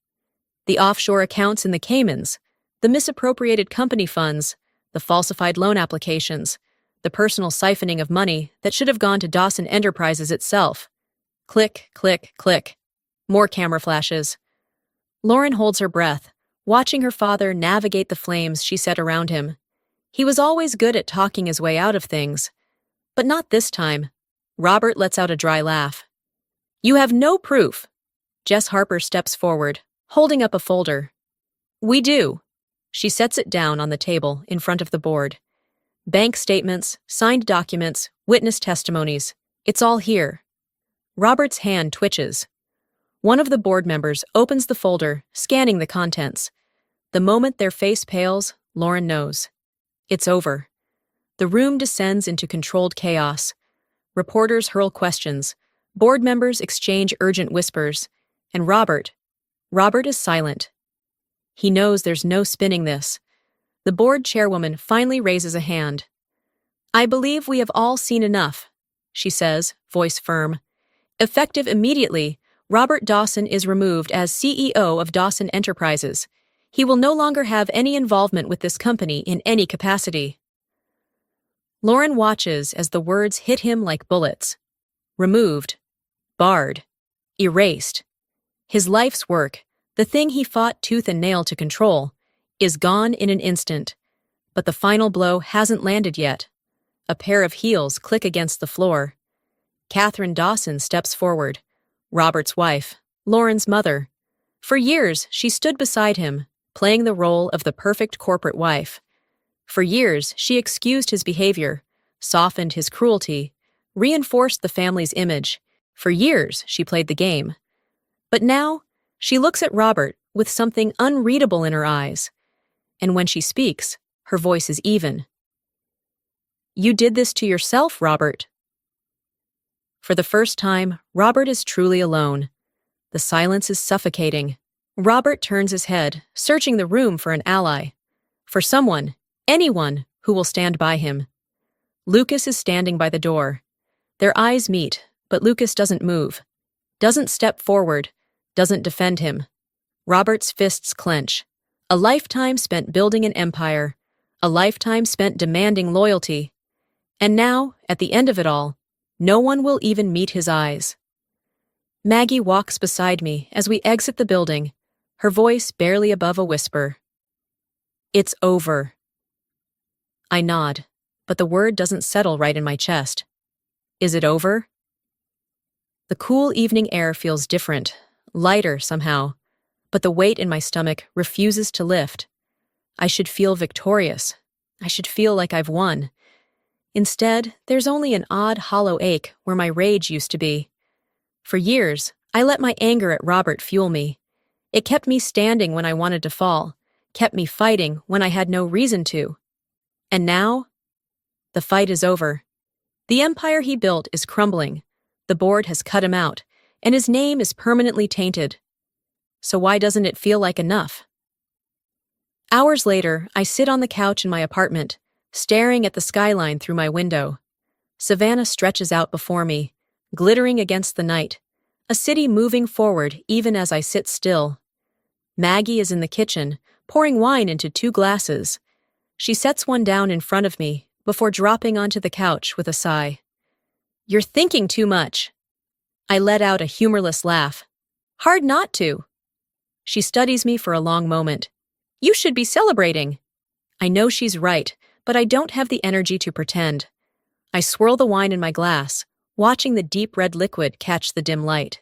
The offshore accounts in the Caymans, the misappropriated company funds, the falsified loan applications, the personal siphoning of money that should have gone to Dawson Enterprises itself. Click, click, click. More camera flashes. Lauren holds her breath, watching her father navigate the flames she set around him. He was always good at talking his way out of things. But not this time. Robert lets out a dry laugh. You have no proof. Jess Harper steps forward, holding up a folder. We do. She sets it down on the table in front of the board. Bank statements, signed documents, witness testimonies. It's all here. Robert's hand twitches. One of the board members opens the folder, scanning the contents. The moment their face pales, Lauren knows. It's over. The room descends into controlled chaos. Reporters hurl questions. Board members exchange urgent whispers. And Robert is silent. He knows there's no spinning this. The board chairwoman finally raises a hand. "I believe we have all seen enough," she says, voice firm. Effective immediately, Robert Dawson is removed as CEO of Dawson Enterprises. He will no longer have any involvement with this company in any capacity. Lauren watches as the words hit him like bullets. Removed. Barred. Erased. His life's work, the thing he fought tooth and nail to control, is gone in an instant. But the final blow hasn't landed yet. A pair of heels click against the floor. Catherine Dawson steps forward, Robert's wife, Lauren's mother. For years, she stood beside him, playing the role of the perfect corporate wife. For years, she excused his behavior, softened his cruelty, reinforced the family's image. For years, she played the game. But now, she looks at Robert with something unreadable in her eyes. And when she speaks, her voice is even. "You did this to yourself, Robert." For the first time, Robert is truly alone. The silence is suffocating. Robert turns his head, searching the room for an ally. For someone, anyone, who will stand by him. Lucas is standing by the door. Their eyes meet, but Lucas doesn't move. Doesn't step forward. Doesn't defend him. Robert's fists clench. A lifetime spent building an empire. A lifetime spent demanding loyalty. And now, at the end of it all, no one will even meet his eyes. Maggie walks beside me as we exit the building, her voice barely above a whisper. "It's over." I nod, but the word doesn't settle right in my chest. Is it over? The cool evening air feels different, lighter somehow, but the weight in my stomach refuses to lift. I should feel victorious. I should feel like I've won. Instead, there's only an odd hollow ache where my rage used to be. For years, I let my anger at Robert fuel me. It kept me standing when I wanted to fall, kept me fighting when I had no reason to. And now, the fight is over. The empire he built is crumbling. The board has cut him out, and his name is permanently tainted. So why doesn't it feel like enough? Hours later, I sit on the couch in my apartment, staring at the skyline through my window. Savannah stretches out before me, glittering against the night, a city moving forward even as I sit still. Maggie is in the kitchen, pouring wine into 2 glasses. She sets one down in front of me before dropping onto the couch with a sigh. "You're thinking too much." I let out a humorless laugh. "Hard not to." She studies me for a long moment. "You should be celebrating." I know she's right, but I don't have the energy to pretend. I swirl the wine in my glass, watching the deep red liquid catch the dim light.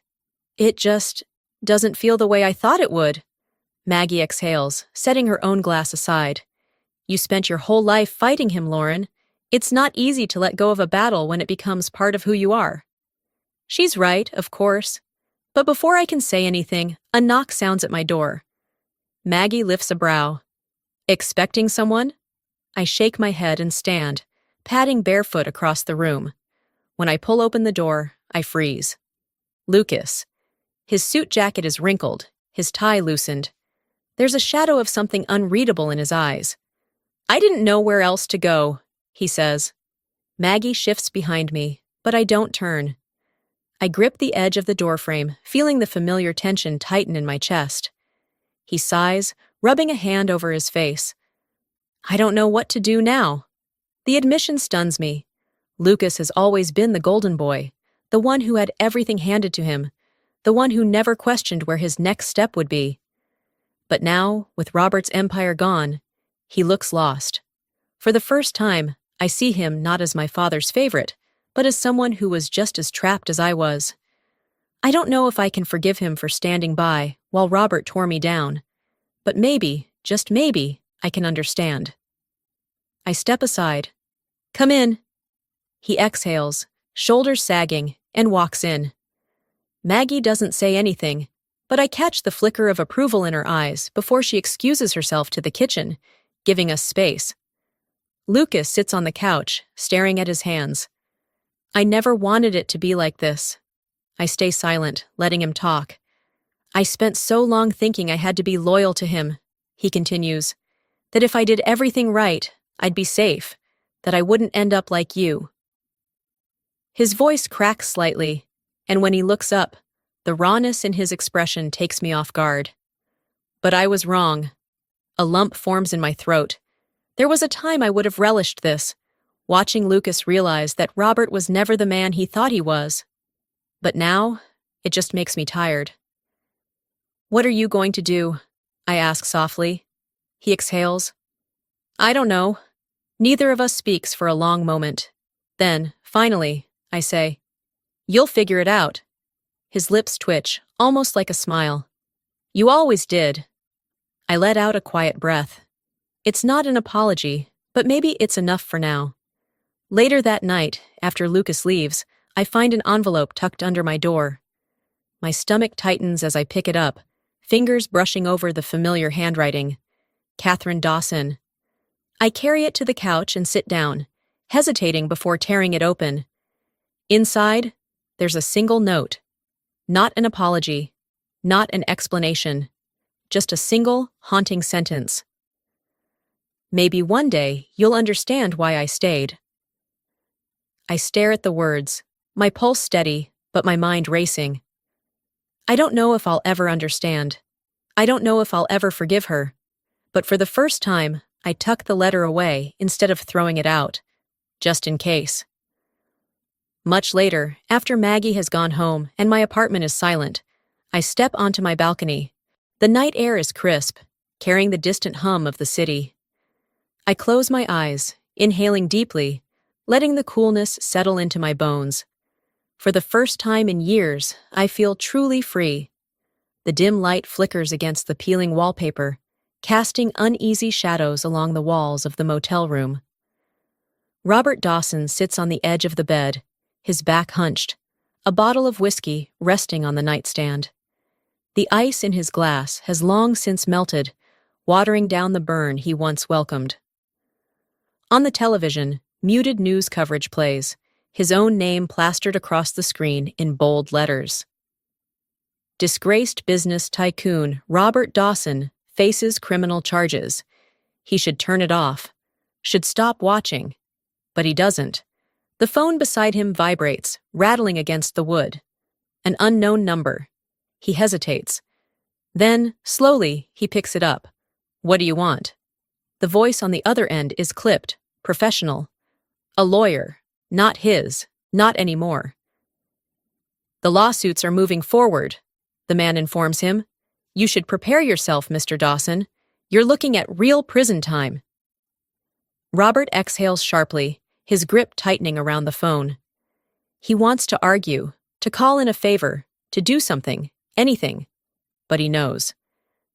"It just doesn't feel the way I thought it would." Maggie exhales, setting her own glass aside. "You spent your whole life fighting him, Lauren. It's not easy to let go of a battle when it becomes part of who you are." She's right, of course. But before I can say anything, a knock sounds at my door. Maggie lifts a brow. "Expecting someone?" I shake my head and stand, padding barefoot across the room. When I pull open the door, I freeze. Lucas. His suit jacket is wrinkled, his tie loosened. There's a shadow of something unreadable in his eyes. "I didn't know where else to go," he says. Maggie shifts behind me, but I don't turn. I grip the edge of the doorframe, feeling the familiar tension tighten in my chest. He sighs, rubbing a hand over his face. I don't know what to do now. The admission stuns me. Lucas has always been the golden boy, the one who had everything handed to him, the one who never questioned where his next step would be. But now, with Robert's empire gone, he looks lost. For the first time, I see him not as my father's favorite, but as someone who was just as trapped as I was. I don't know if I can forgive him for standing by while Robert tore me down, but maybe, just maybe, I can understand. I step aside. "Come in." He exhales, shoulders sagging, and walks in. Maggie doesn't say anything, but I catch the flicker of approval in her eyes before she excuses herself to the kitchen, giving us space. Lucas sits on the couch, staring at his hands. I never wanted it to be like this. I stay silent, letting him talk. I spent so long thinking I had to be loyal to him, he continues, that if I did everything right, I'd be safe, that I wouldn't end up like you. His voice cracks slightly, and when he looks up, the rawness in his expression takes me off guard. But I was wrong. A lump forms in my throat. There was a time I would have relished this, watching Lucas realize that Robert was never the man he thought he was. But now, it just makes me tired. What are you going to do? I ask softly. He exhales. I don't know. Neither of us speaks for a long moment. Then, finally, I say, You'll figure it out. His lips twitch, almost like a smile. You always did. I let out a quiet breath. It's not an apology, but maybe it's enough for now. Later that night, after Lucas leaves, I find an envelope tucked under my door. My stomach tightens as I pick it up, fingers brushing over the familiar handwriting. Catherine Dawson. I carry it to the couch and sit down, hesitating before tearing it open. Inside, there's a single note. Not an apology, not an explanation, just a single, haunting sentence. Maybe one day you'll understand why I stayed. I stare at the words, my pulse steady, but my mind racing. I don't know if I'll ever understand. I don't know if I'll ever forgive her. But for the first time, I tuck the letter away instead of throwing it out, just in case. Much later, after Maggie has gone home and my apartment is silent, I step onto my balcony. The night air is crisp, carrying the distant hum of the city. I close my eyes, inhaling deeply, letting the coolness settle into my bones. For the first time in years, I feel truly free. The dim light flickers against the peeling wallpaper, casting uneasy shadows along the walls of the motel room. Robert Dawson sits on the edge of the bed, his back hunched, a bottle of whiskey resting on the nightstand. The ice in his glass has long since melted, watering down the burn he once welcomed. On the television, muted news coverage plays, his own name plastered across the screen in bold letters. Disgraced business tycoon Robert Dawson faces criminal charges. He should turn it off, should stop watching. But he doesn't. The phone beside him vibrates, rattling against the wood. An unknown number. He hesitates. Then, slowly, he picks it up. What do you want? The voice on the other end is clipped, professional. A lawyer. Not his. Not anymore. The lawsuits are moving forward, the man informs him. You should prepare yourself, Mr. Dawson. You're looking at real prison time. Robert exhales sharply, his grip tightening around the phone. He wants to argue, to call in a favor, to do something, anything. But he knows.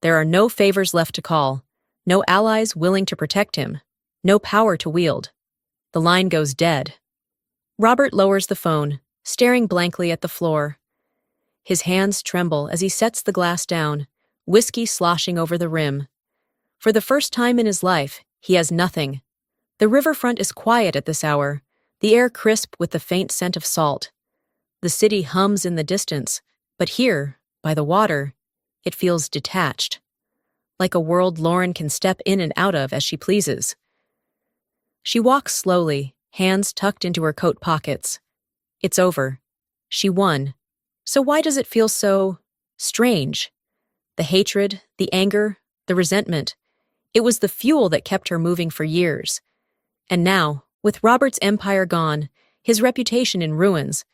There are no favors left to call, no allies willing to protect him, no power to wield. The line goes dead. Robert lowers the phone, staring blankly at the floor. His hands tremble as he sets the glass down, whiskey sloshing over the rim. For the first time in his life, he has nothing. The riverfront is quiet at this hour, the air crisp with the faint scent of salt. The city hums in the distance, but here, by the water, it feels detached, like a world Lauren can step in and out of as she pleases. She walks slowly, hands tucked into her coat pockets. It's over. She won. So why does it feel so strange? The hatred, the anger, the resentment. It was the fuel that kept her moving for years. And now, with Robert's empire gone, his reputation in ruins,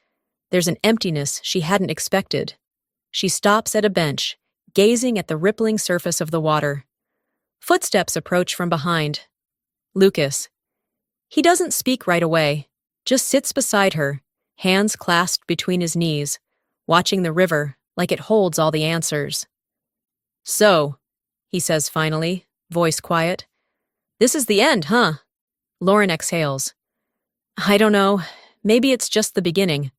there's an emptiness she hadn't expected. She stops at a bench, gazing at the rippling surface of the water. Footsteps approach from behind. Lucas. He doesn't speak right away, just sits beside her, hands clasped between his knees, watching the river like it holds all the answers. So, he says finally, voice quiet. This is the end, huh? Lauren exhales. I don't know. Maybe it's just the beginning.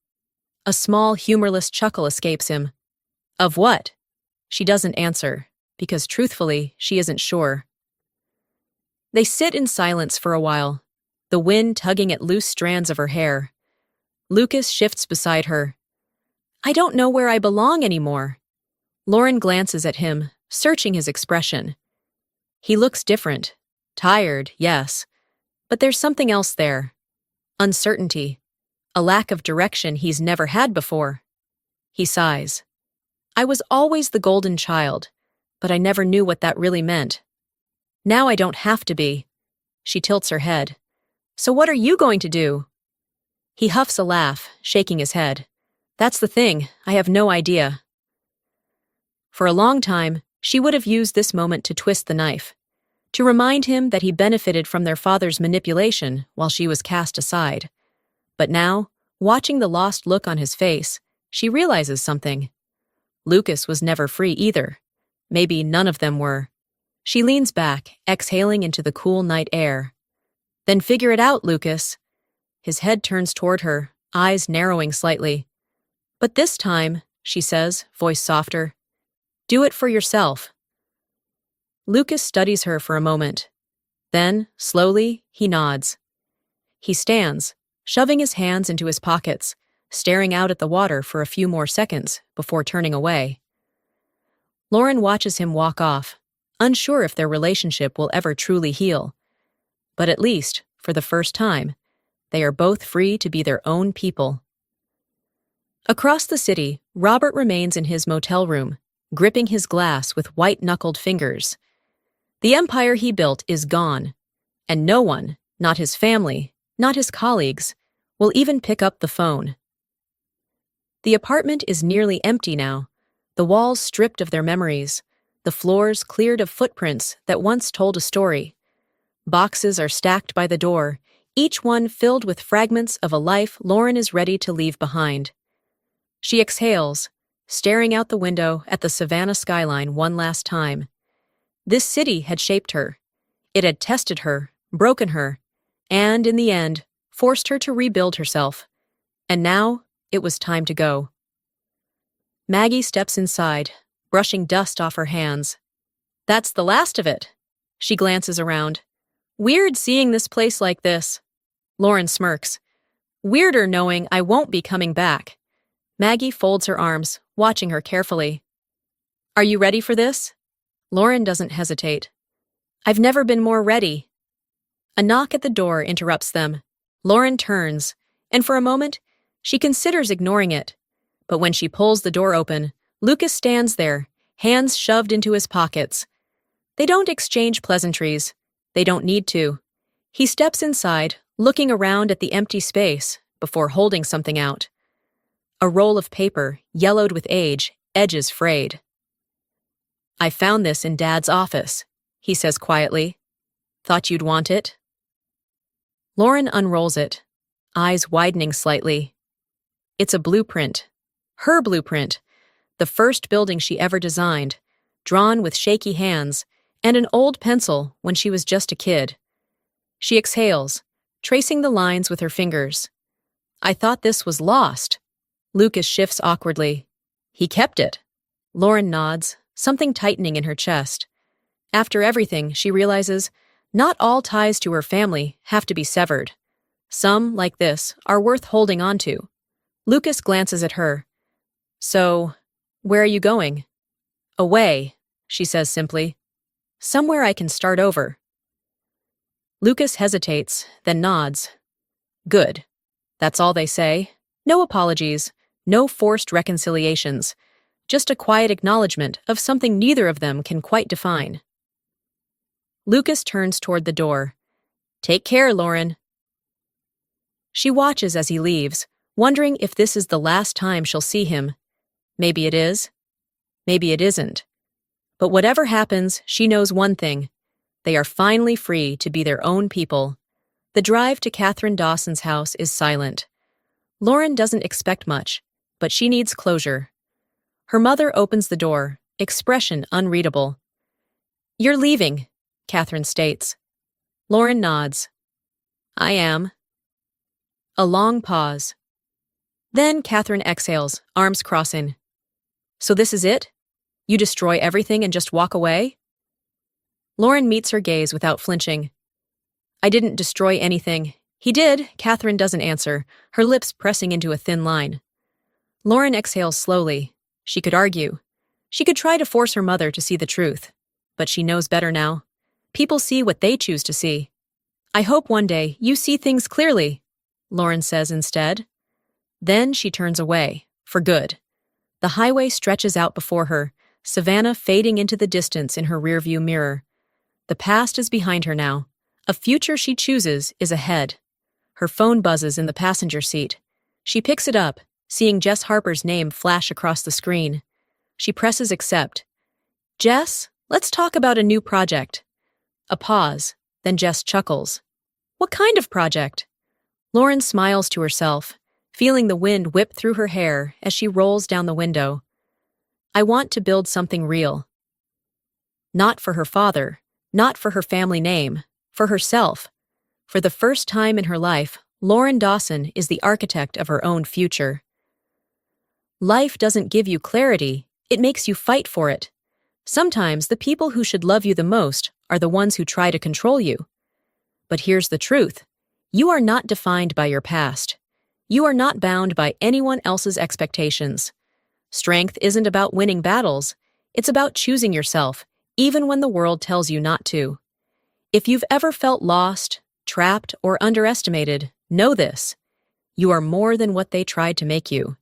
A small, humorless chuckle escapes him. Of what? She doesn't answer, because truthfully, she isn't sure. They sit in silence for a while, the wind tugging at loose strands of her hair. Lucas shifts beside her. I don't know where I belong anymore. Lauren glances at him, searching his expression. He looks different. Tired, yes. But there's something else there. Uncertainty. A lack of direction he's never had before. He sighs. I was always the golden child, but I never knew what that really meant. Now I don't have to be. She tilts her head. So what are you going to do? He huffs a laugh, shaking his head. That's the thing, I have no idea. For a long time, she would have used this moment to twist the knife, to remind him that he benefited from their father's manipulation while she was cast aside. But now, watching the lost look on his face, she realizes something. Lucas was never free either. Maybe none of them were. She leans back, exhaling into the cool night air. Then figure it out, Lucas. His head turns toward her, eyes narrowing slightly. But this time, she says, voice softer, do it for yourself. Lucas studies her for a moment. Then, slowly, he nods. He stands, shoving his hands into his pockets, staring out at the water for a few more seconds before turning away. Lauren watches him walk off, unsure if their relationship will ever truly heal. But at least, for the first time, they are both free to be their own people. Across the city, Robert remains in his motel room, gripping his glass with white-knuckled fingers. The empire he built is gone, and no one, not his family, not his colleagues, will even pick up the phone. The apartment is nearly empty now, the walls stripped of their memories, the floors cleared of footprints that once told a story. Boxes are stacked by the door, each one filled with fragments of a life Lauren is ready to leave behind. She exhales, staring out the window at the Savannah skyline one last time. This city had shaped her. It had tested her, broken her, and, in the end, forced her to rebuild herself. And now, it was time to go. Maggie steps inside, brushing dust off her hands. That's the last of it. She glances around. Weird seeing this place like this. Lauren smirks. Weirder knowing I won't be coming back. Maggie folds her arms, watching her carefully. Are you ready for this? Lauren doesn't hesitate. I've never been more ready. A knock at the door interrupts them. Lauren turns, and for a moment, she considers ignoring it. But when she pulls the door open, Lucas stands there, hands shoved into his pockets. They don't exchange pleasantries. They don't need to. He steps inside, looking around at the empty space, before holding something out. A roll of paper, yellowed with age, edges frayed. I found this in Dad's office, he says quietly. Thought you'd want it? Lauren unrolls it, eyes widening slightly. It's a blueprint. Her blueprint. The first building she ever designed, drawn with shaky hands, and an old pencil when she was just a kid. She exhales, tracing the lines with her fingers. I thought this was lost. Lucas shifts awkwardly. He kept it. Lauren nods, something tightening in her chest. After everything, she realizes, not all ties to her family have to be severed. Some, like this, are worth holding on to. Lucas glances at her. So, where are you going? Away, she says simply. Somewhere I can start over. Lucas hesitates, then nods. Good. That's all they say. No apologies, no forced reconciliations. Just a quiet acknowledgement of something neither of them can quite define. Lucas turns toward the door. Take care, Lauren. She watches as he leaves, wondering if this is the last time she'll see him. Maybe it is. Maybe it isn't. But whatever happens, she knows one thing. They are finally free to be their own people. The drive to Catherine Dawson's house is silent. Lauren doesn't expect much, but she needs closure. Her mother opens the door, expression unreadable. You're leaving, Catherine states. Lauren nods. I am. A long pause. Then Catherine exhales, arms crossing. So this is it? You destroy everything and just walk away? Lauren meets her gaze without flinching. I didn't destroy anything. He did. Catherine doesn't answer, her lips pressing into a thin line. Lauren exhales slowly. She could argue. She could try to force her mother to see the truth. But she knows better now. People see what they choose to see. I hope one day you see things clearly, Lauren says instead. Then she turns away, for good. The highway stretches out before her, Savannah fading into the distance in her rearview mirror. The past is behind her now. A future she chooses is ahead. Her phone buzzes in the passenger seat. She picks it up, seeing Jess Harper's name flash across the screen. She presses accept. Jess, let's talk about a new project. A pause, then Jess chuckles. What kind of project? Lauren smiles to herself, feeling the wind whip through her hair as she rolls down the window. I want to build something real. Not for her father, not for her family name, for herself. For the first time in her life, Lauren Dawson is the architect of her own future. Life doesn't give you clarity, it makes you fight for it. Sometimes the people who should love you the most are the ones who try to control you. But here's the truth. You are not defined by your past. You are not bound by anyone else's expectations. Strength isn't about winning battles. It's about choosing yourself, even when the world tells you not to. If you've ever felt lost, trapped, or underestimated, know this. You are more than what they tried to make you.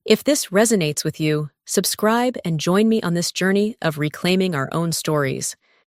If this resonates with you, subscribe and join me on this journey of reclaiming our own stories.